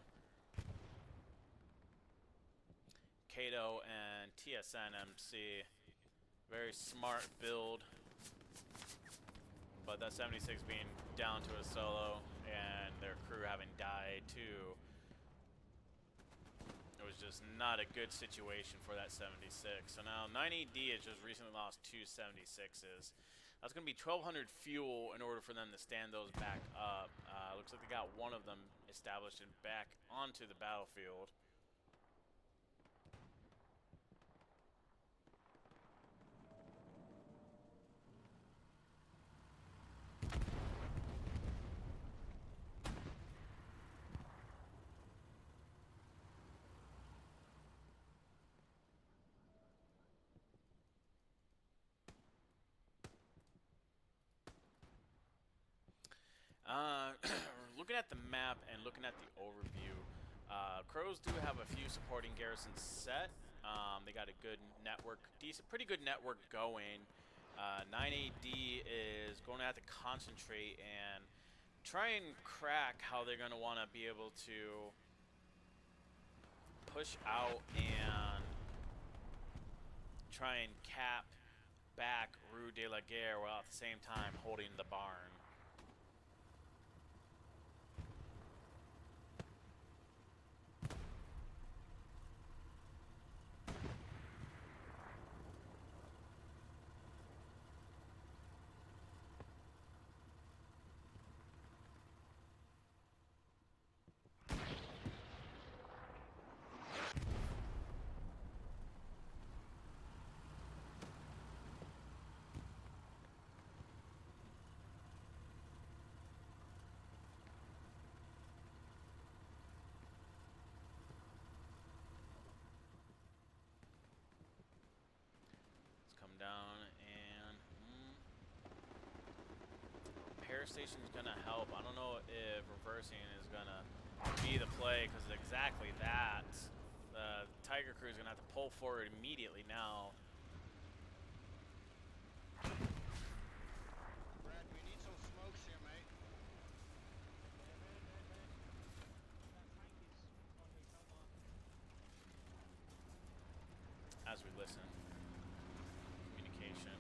Kato and TSN MC. Very smart build. But that 76 being down to a solo and their crew having died too. It was just not a good situation for that 76. So now 9AD has just recently lost 2 76s. That's going to be 1,200 fuel in order for them to stand those back up. Looks like they got one of them established and back onto the battlefield. Looking at the map and looking at the overview, CROWS do have a few supporting garrisons set. They got a good network, pretty good network going. 9AD is going to have to concentrate and try and crack how they're going to want to be able to push out and try and cap back Rue de la Guerre while at the same time holding the barn. Down and repair station is gonna help. I don't know if reversing is gonna be the play because exactly that. The Tiger crew is gonna have to pull forward immediately now. Brad, we need some smokes here, mate. As we listen. Communication.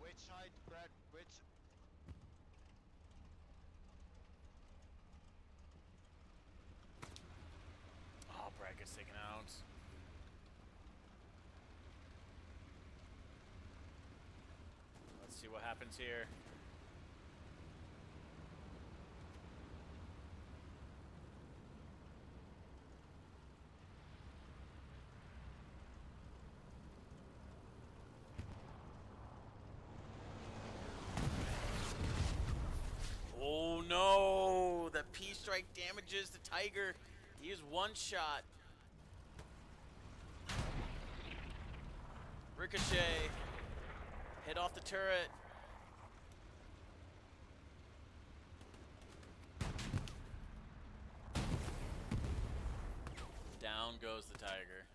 Which side, Brad? Which? Oh, Brad gets taken out. Let's see what happens here. Oh no! The P-strike damages the Tiger. He is one shot. Ricochet. Hit off the turret. Down goes the Tiger.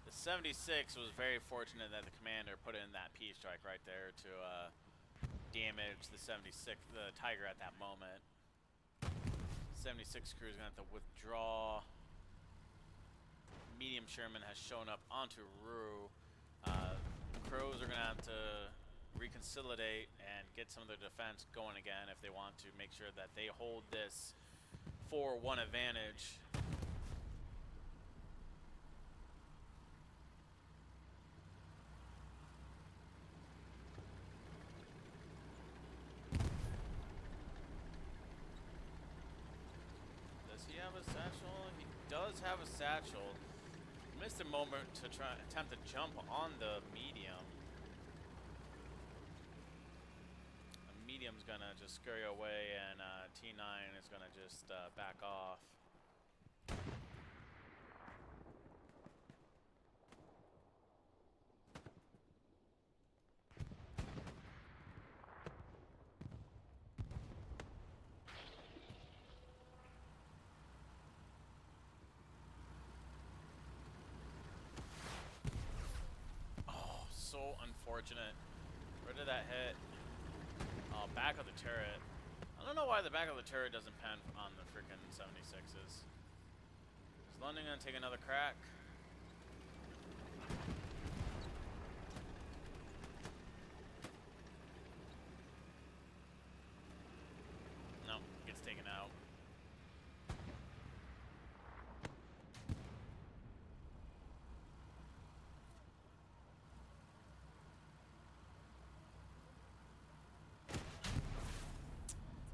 The 76 was very fortunate that the commander put in that P-strike right there to damage the 76, the Tiger at that moment. 76 crew is going to have to withdraw. Medium Sherman has shown up onto Rue. The Crows are going to have to reconsolidate and get some of their defense going again if they want to make sure that they hold this 4-1 advantage. have a satchel. Missed a moment to attempt to jump on the medium. The medium's gonna just scurry away, and T9 is gonna just back off. So unfortunate. Where did that hit? Oh, back of the turret. I don't know why the back of the turret doesn't pan on the freaking 76s. Is London gonna take another crack? No, gets taken out.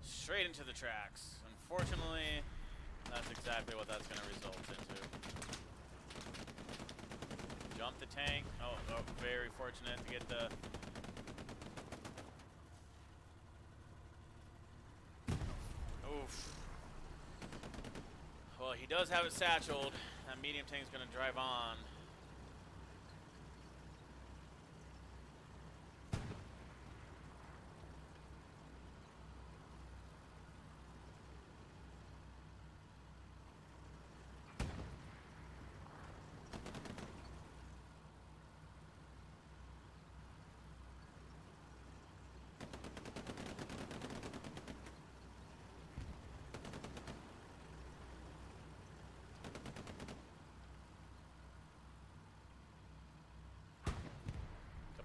Straight into the tracks. Unfortunately, that's exactly what that's going to result into. Jump the tank. Oh, very fortunate to get the... Oof. Well, he does have it satcheled. That medium tank's going to drive on.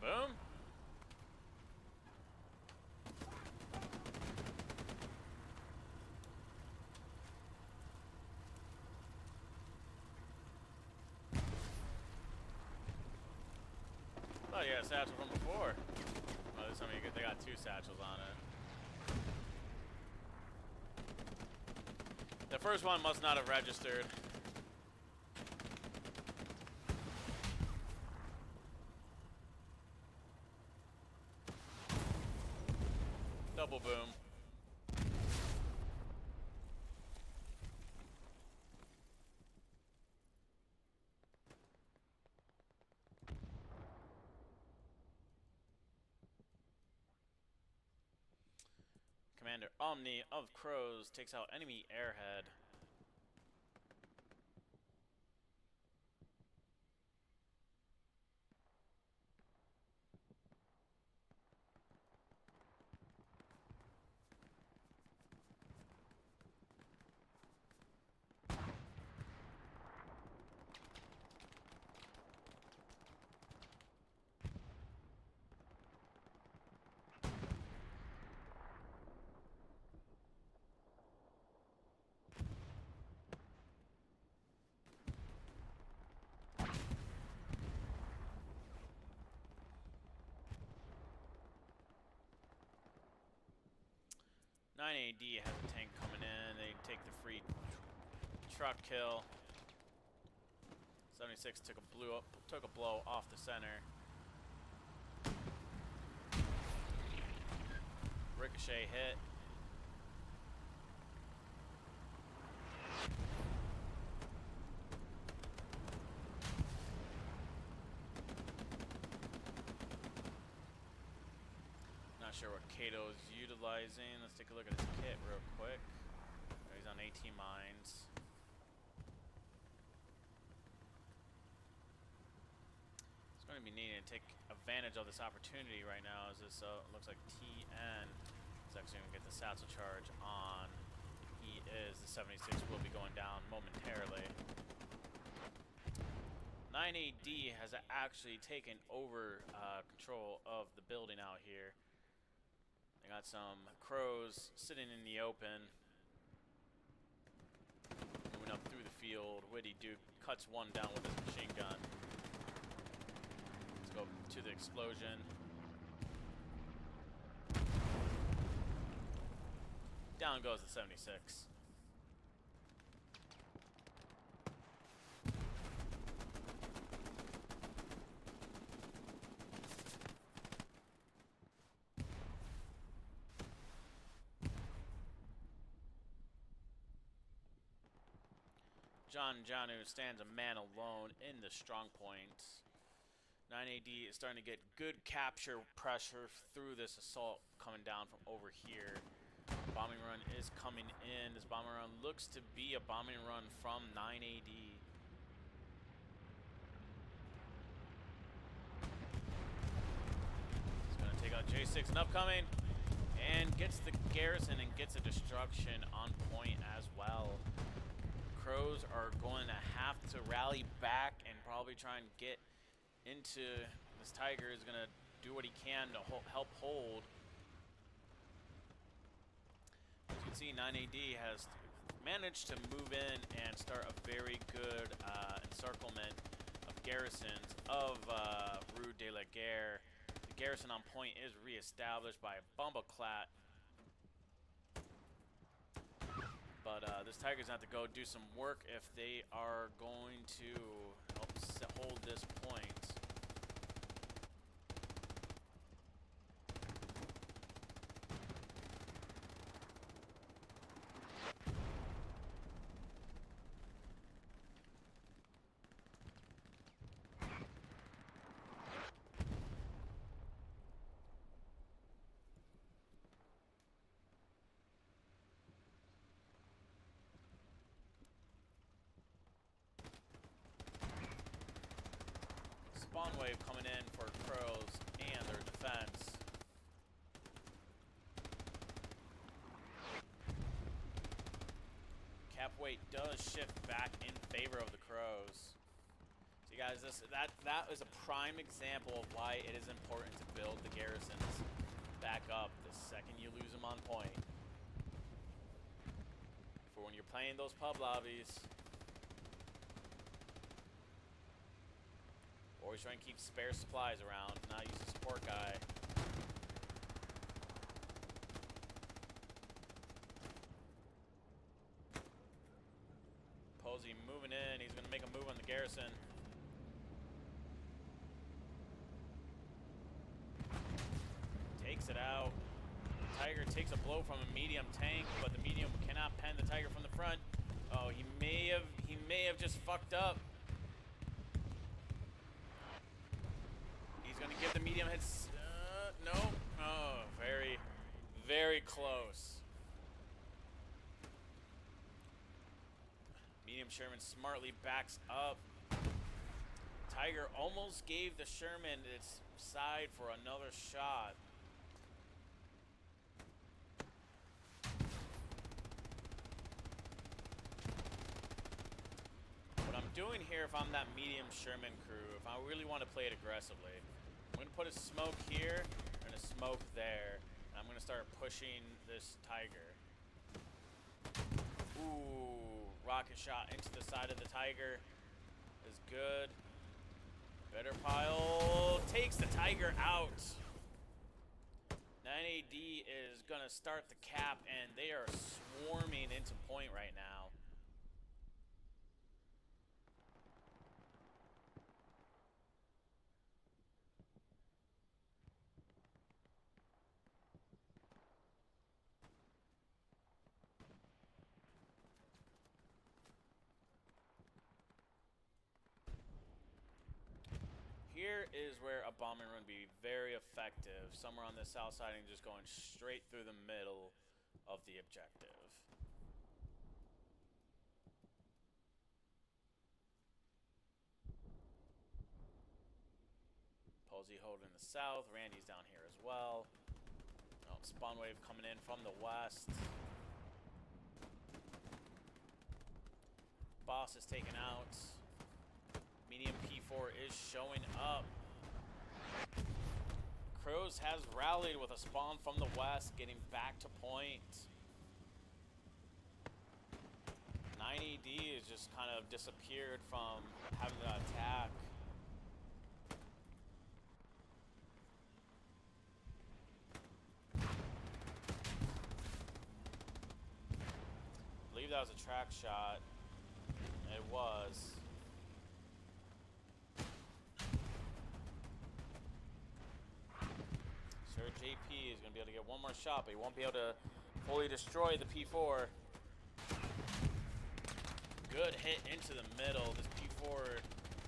Kaboom. Oh yeah, satchel from before. Oh, this time they got two satchels on it. The first one must not have registered. Double boom. Commander Omni of CROWS takes out enemy airhead. AD has a tank coming in. They take the free truck kill. 76 took a blow off the center. Ricochet hit. Not sure what Kato's utilizing. Let's take a look at his kit real quick. He's on 18 mines. He's going to be needing to take advantage of this opportunity right now, as this looks like TN is actually going to get the satchel charge on. He is. The 76 will be going down momentarily. 9AD has actually taken over control of the building out here. They got some CROWS sitting in the open. Moving up through the field. Witty Duke cuts one down with his machine gun. Let's go to the explosion. Down goes the 76. John Janu stands a man alone in the strong point. 9AD is starting to get good capture pressure through this assault coming down from over here. Bombing run is coming in. This bombing run looks to be a bombing run from 9AD. He's going to take out J6 and upcoming. And gets the garrison and gets a destruction on point as well. CROWS are going to have to rally back and probably try and get into this. Tiger is going to do what he can to help hold. As you can see, 9AD has managed to move in and start a very good encirclement of garrisons of Rue de la Guerre. The garrison on point is reestablished by a Bomboclat. But this Tiger's going to have to go do some work if they are going to help hold this point. Spawn wave coming in for CROWS and their defense. Cap weight does shift back in favor of the CROWS. So you guys, that is a prime example of why it is important to build the garrisons back up the second you lose them on point. For when you're playing those pub lobbies. Always try and keep spare supplies around, not use a support guy. Posey moving in, he's gonna make a move on the garrison. Takes it out. Tiger takes a blow from a medium tank, but the medium cannot pen the Tiger from the front. Oh, he may have just fucked up. Going to give the medium hits. No. Oh, very, very close. Medium Sherman smartly backs up. Tiger almost gave the Sherman its side for another shot. What I'm doing here, if I'm that medium Sherman crew, if I really want to play it aggressively, I'm going to put a smoke here and a smoke there. And I'm going to start pushing this Tiger. Ooh, rocket shot into the side of the Tiger is good. Better pile takes the Tiger out. 9AD is going to start the cap, and they are swarming into point right now. Here is where a bombing run would be very effective. Somewhere on the south side and just going straight through the middle of the objective. Posey holding the south. Randy's down here as well. Oh, spawn wave coming in from the west. Boss is taken out. Medium P4 is showing up. CROWS has rallied with a spawn from the west, getting back to point. 9AD has just kind of disappeared from having to attack. I believe that was a track shot. It was. Sir JP is going to be able to get one more shot, but he won't be able to fully destroy the P4. Good hit into the middle. This P4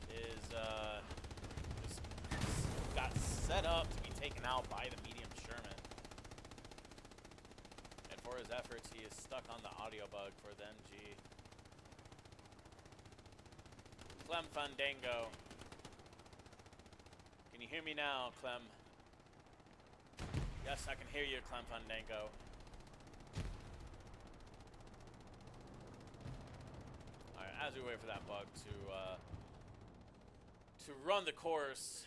is just got set up to be taken out by the medium Sherman. And for his efforts, he is stuck on the audio bug for the MG. Clem Fandango. Can you hear me now, Clem? Yes, I can hear you, Clem Fandango. Alright, as we wait for that bug to run the course,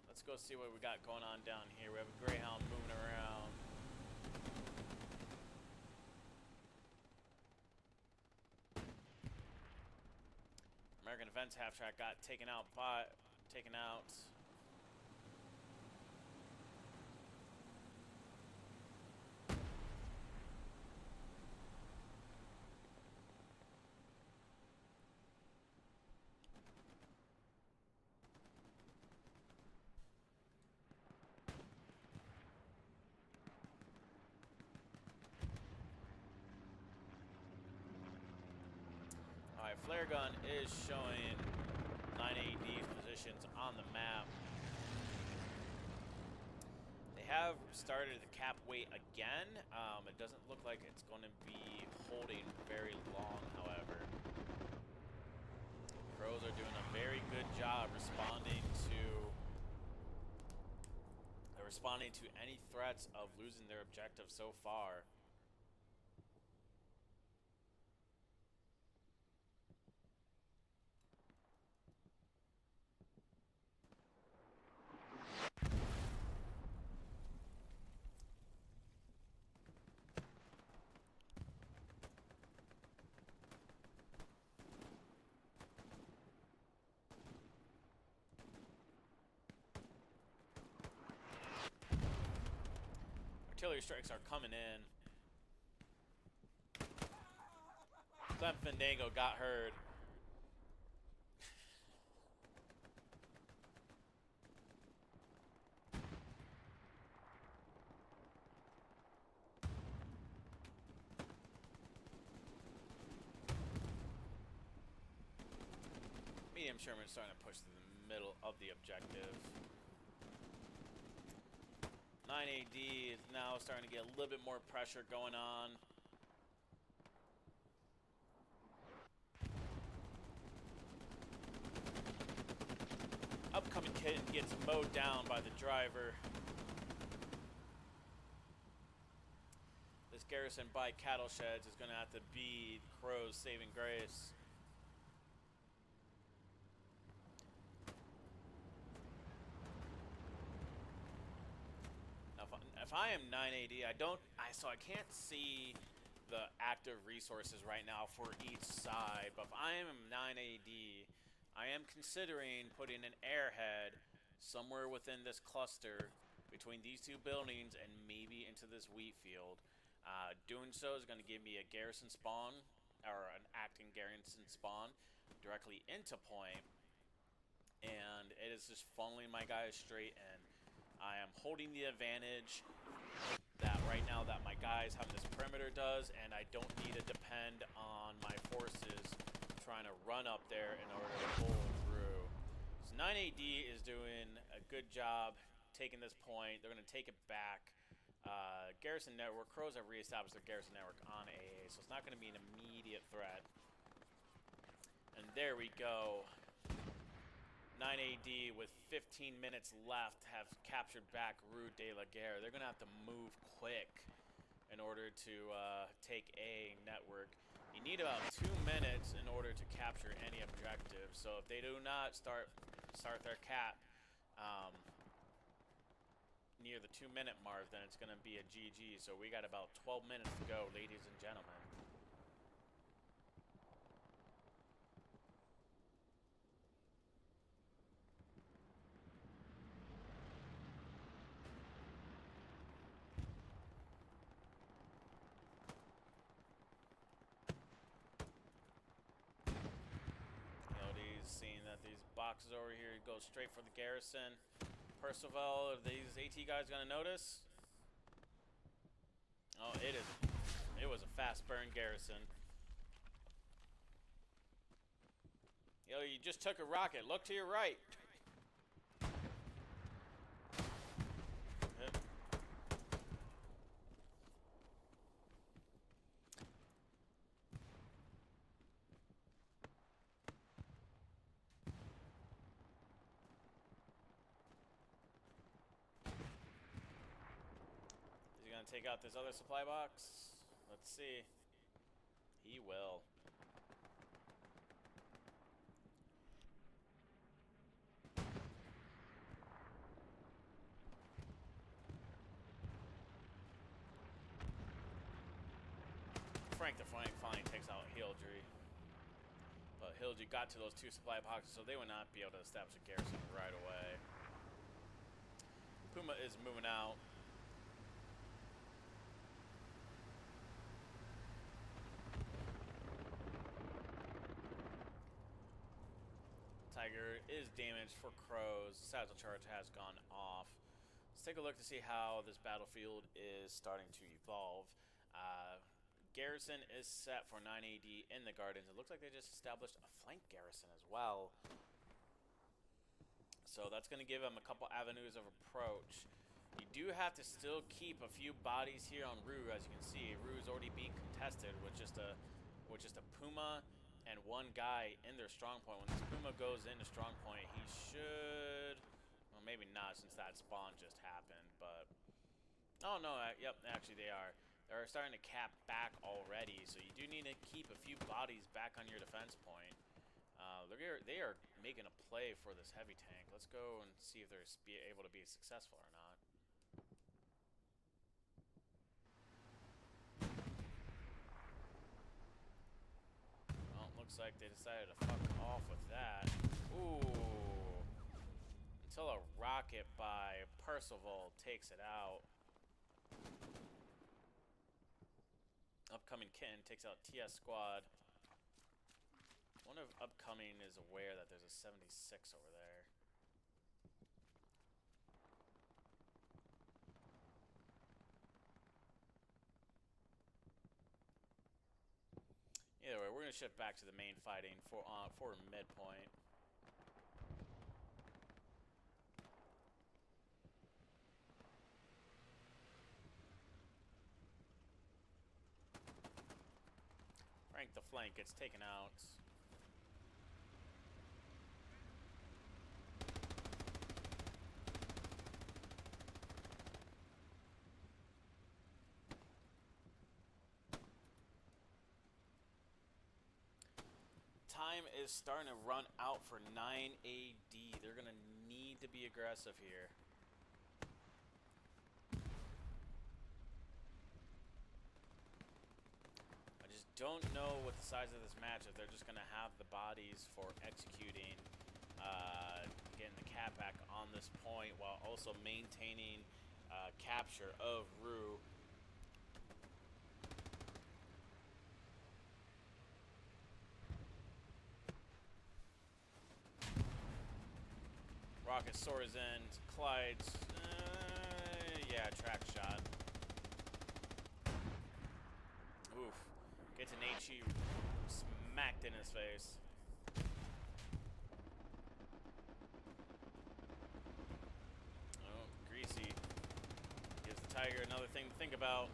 let's go see what we got going on down here. We have a Greyhound moving around. American Defense half track got taken out. Alright, flare gun is showing 9AD's positions on the map. They have started the cap weight again. It doesn't look like it's going to be holding very long, however. Crows are doing a very good job responding to any threats of losing their objective so far. Artillery strikes are coming in. Clem Fandango got heard. Medium Sherman starting to push to the middle of the objective. 9AD is now starting to get a little bit more pressure going on. Upcoming kid gets mowed down by the driver. This garrison by cattle sheds is going to have to be Crow's saving grace. If I am 9AD, so I can't see the active resources right now for each side, but if I am 9AD, I am considering putting an airhead somewhere within this cluster between these two buildings and maybe into this wheat field. Doing so is going to give me a garrison spawn, or an acting garrison spawn, directly into point, and it is just funneling my guys straight in. I am holding the advantage that right now that my guys have this perimeter does, and I don't need to depend on my forces trying to run up there in order to pull through. So 9AD is doing a good job taking this point. They're going to take it back. Garrison network, Crows have reestablished their garrison network on AA, so it's not going to be an immediate threat. And there we go. 9AD with 15 minutes left have captured back Rue de la Guerre. They're going to have to move quick in order to take A network. You need about 2 minutes in order to capture any objective. So if they do not start their cap near the 2-minute mark, then it's going to be a GG. So we got about 12 minutes to go, ladies and gentlemen. Seeing that these boxes over here go straight for the garrison. Percival, are these AT guys gonna notice? Oh, it was a fast burn garrison. Yo, you just took a rocket. Look to your right. Yep. Is he gonna take out this other supply box? Let's see. He will. Frank the Flank finally takes out Hildry. But Hildry got to those two supply boxes, so they would not be able to establish a garrison right away. Puma is moving out. Tiger is damaged for CROWS. Satchel charge has gone off. Let's take a look to see how this battlefield is starting to evolve. Garrison is set for 9 AD in the gardens. It looks like they just established a flank garrison as well. So that's going to give them a couple avenues of approach. You do have to still keep a few bodies here on Rue, as you can see. Rue is already being contested with just a Puma and one guy in their strong point. When this Puma goes into strong point, he should, well, maybe not since that spawn just happened, but oh no, yep, actually they are. They're starting to cap back already, so you do need to keep a few bodies back on your defense point. They are making a play for this heavy tank. Let's go and see if they're able to be successful or not. Well, it looks like they decided to fuck off with that. Ooh. Until a rocket by Percival takes it out. Upcoming Kitten takes out TS Squad. I wonder if Upcoming is aware that there's a 76 over there. Either way, we're going to shift back to the main fighting for midpoint. Frank the Flank gets taken out. Time is starting to run out for 9 AD. They're going to need to be aggressive here. Don't know what the size of this match, if they're just going to have the bodies for executing, getting the cap back on this point while also maintaining capture of Rue. Rocket soars in, Clyde's, yeah, track shot. Oof. Gets an HE smacked in his face. Oh, Greasy gives the Tiger another thing to think about.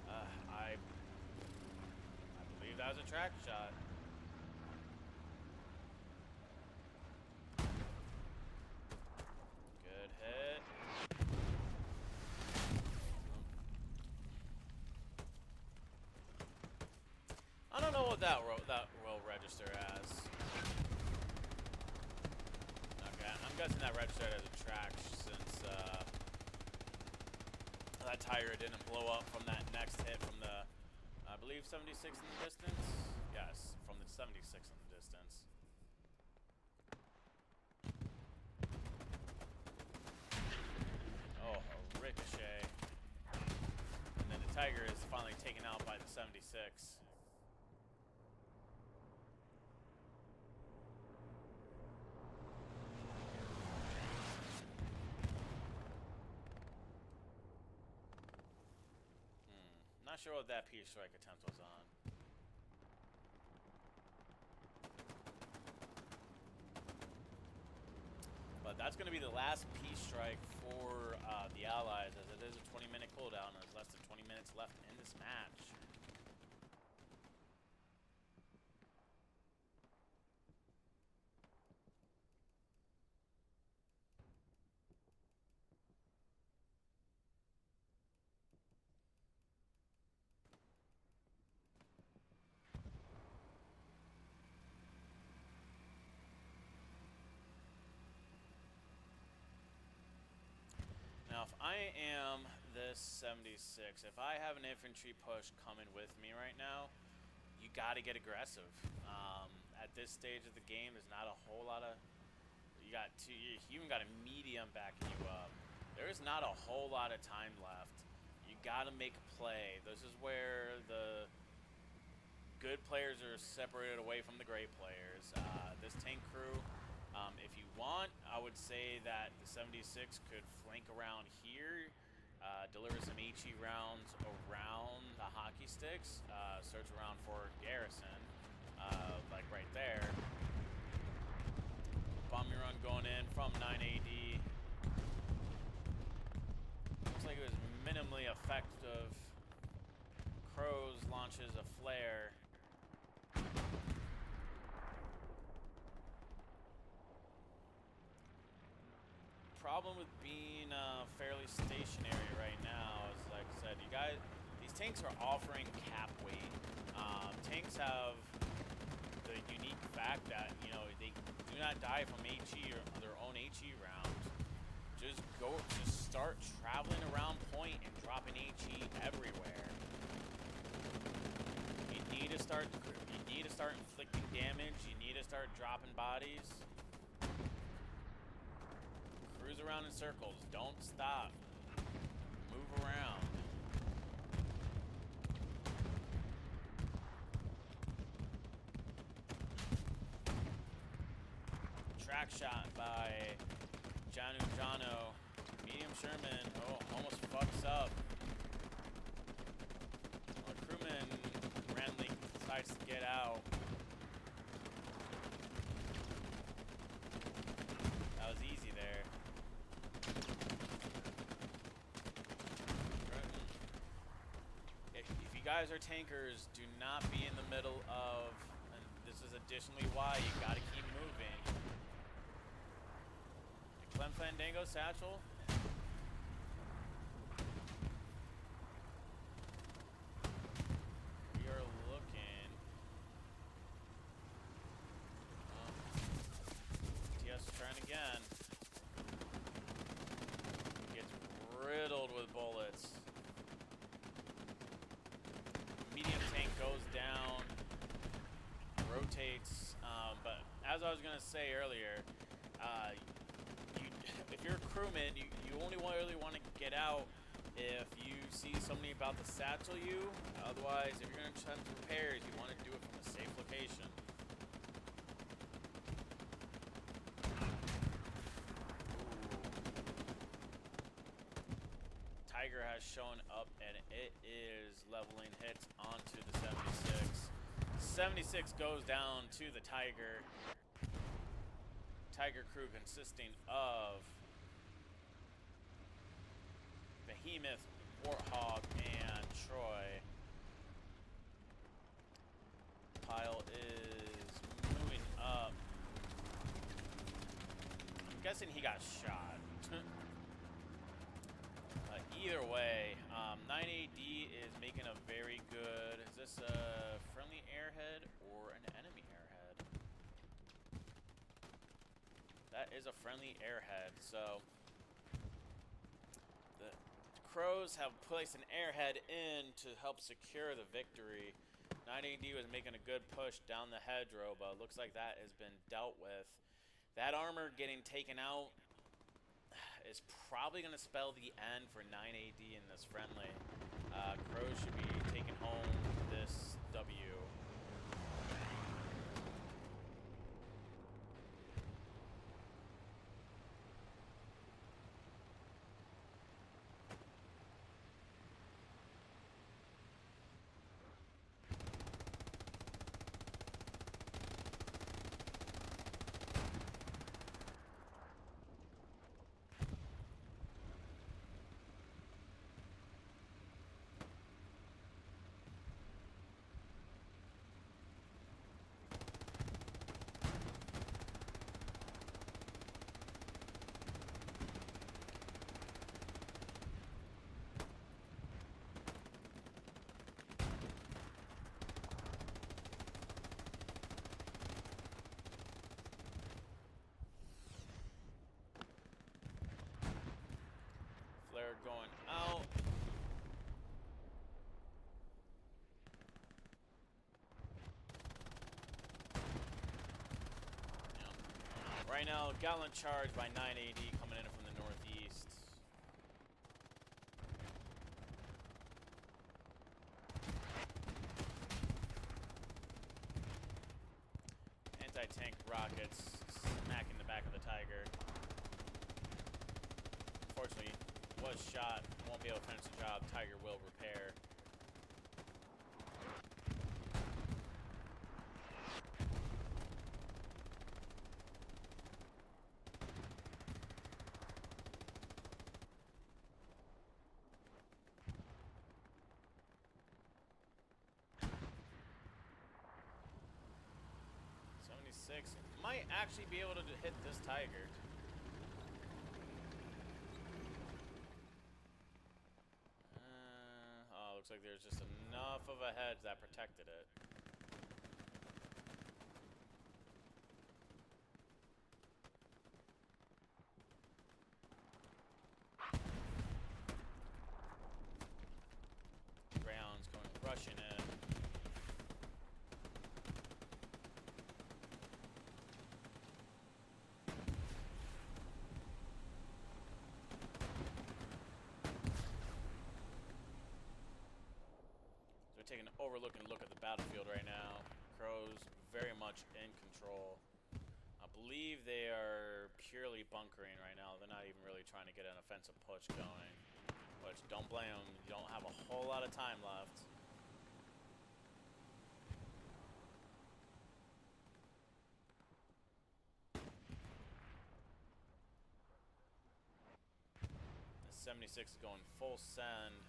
I believe that was a track shot. Good hit. I don't know what that will register as. Okay, I'm guessing that registered as a track since that tire didn't blow up from that next hit from the, I believe, 76 in the distance? Yes, from the 76 in the distance. Oh, a ricochet. And then the Tiger is finally taken out by the 76. Not sure what that Peace Strike attempt was on. But that's going to be the last Peace Strike for the Allies, as it is a 20-minute cooldown, and there's less than 20 minutes left in this match. Now, if I am this 76, if I have an infantry push coming with me right now, you got to get aggressive. At this stage of the game, there's not a whole lot of... You even got a medium backing you up. There is not a whole lot of time left. You got to make a play. This is where the good players are separated away from the great players. This tank crew... if you want, I would say that the 76 could flank around here, deliver some HE rounds around the hockey sticks, search around for Garrison, like right there. Bombing run going in from 9AD. Looks like it was minimally effective. CROWS launches a flare. Problem with being fairly stationary right now is, like I said, these tanks are offering cap weight. Tanks have the unique fact that, you know, they do not die from HE or their own HE rounds. Just start traveling around point and dropping HE everywhere. You need to start inflicting damage. You need to start dropping bodies. Cruise around in circles. Don't stop. Move around. Track shot by Jano. Medium Sherman. Oh, almost fucks up. Well, the crewman randomly decides to get out. That was easy there. If you guys are tankers, do not be in the middle of, and this is additionally why you gotta keep moving. The Clem Fandango satchel. We are looking. TS trying again. Gets riddled with bullets. Medium tank goes down, rotates, but as I was going to say earlier, if you're a crewman, you only really want to get out if you see somebody about to satchel you. Otherwise, if you're going to attempt repairs, you want to do it from a safe location. Tiger has shown up, and it is leveling hits onto the 76. 76 goes down to the Tiger. Tiger crew consisting of Behemoth, Warthog, and Troy. Pile is moving up. I'm guessing he got shot. Either way, 9AD is making a very good... Is this a friendly airhead or an enemy airhead? That is a friendly airhead, so... The CROWS have placed an airhead in to help secure the victory. 9AD was making a good push down the hedgerow, but it looks like that has been dealt with. That armor getting taken out is probably going to spell the end for 9AD in this friendly. CROWS should be taking home this W. Right now, gallant charge by 9 AD coming in from the northeast. Anti-tank rockets smacking the back of the Tiger. Unfortunately, was shot. Won't be able to finish the job. Tiger will repair. Might actually be able to hit this Tiger. Oh, looks like there's just enough of a hedge that protected it. Ground's going rushing in. Taking an overlooking look at the battlefield right now. CROWS very much in control. I believe they are purely bunkering right now. They're not even really trying to get an offensive push going. Which, don't blame them. You don't have a whole lot of time left. The 76 is going full send.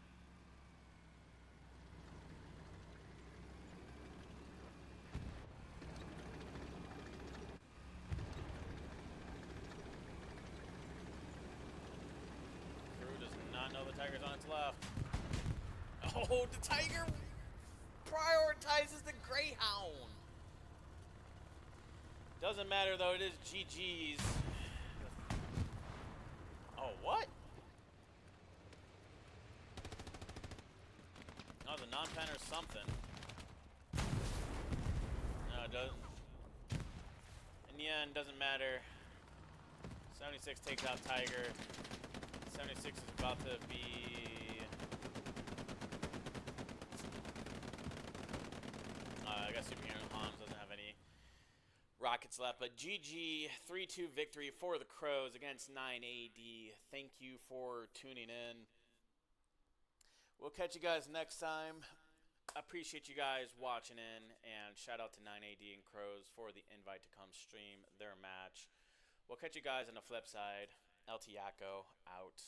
Not know the Tiger's on its left. Oh, the Tiger prioritizes the Greyhound. Doesn't matter though, it is GG's. Oh, what? Oh, the non-pen or something. No, it doesn't. In the end, doesn't matter. 76 takes out Tiger. 76 is about to be... I guess Superhero Hans doesn't have any rockets left. But GG, 3-2 victory for the CROWS against 9 AD. Thank you for tuning in. We'll catch you guys next time. I appreciate you guys watching in. And shout out to 9 AD and CROWS for the invite to come stream their match. We'll catch you guys on the flip side. LT Yakko out.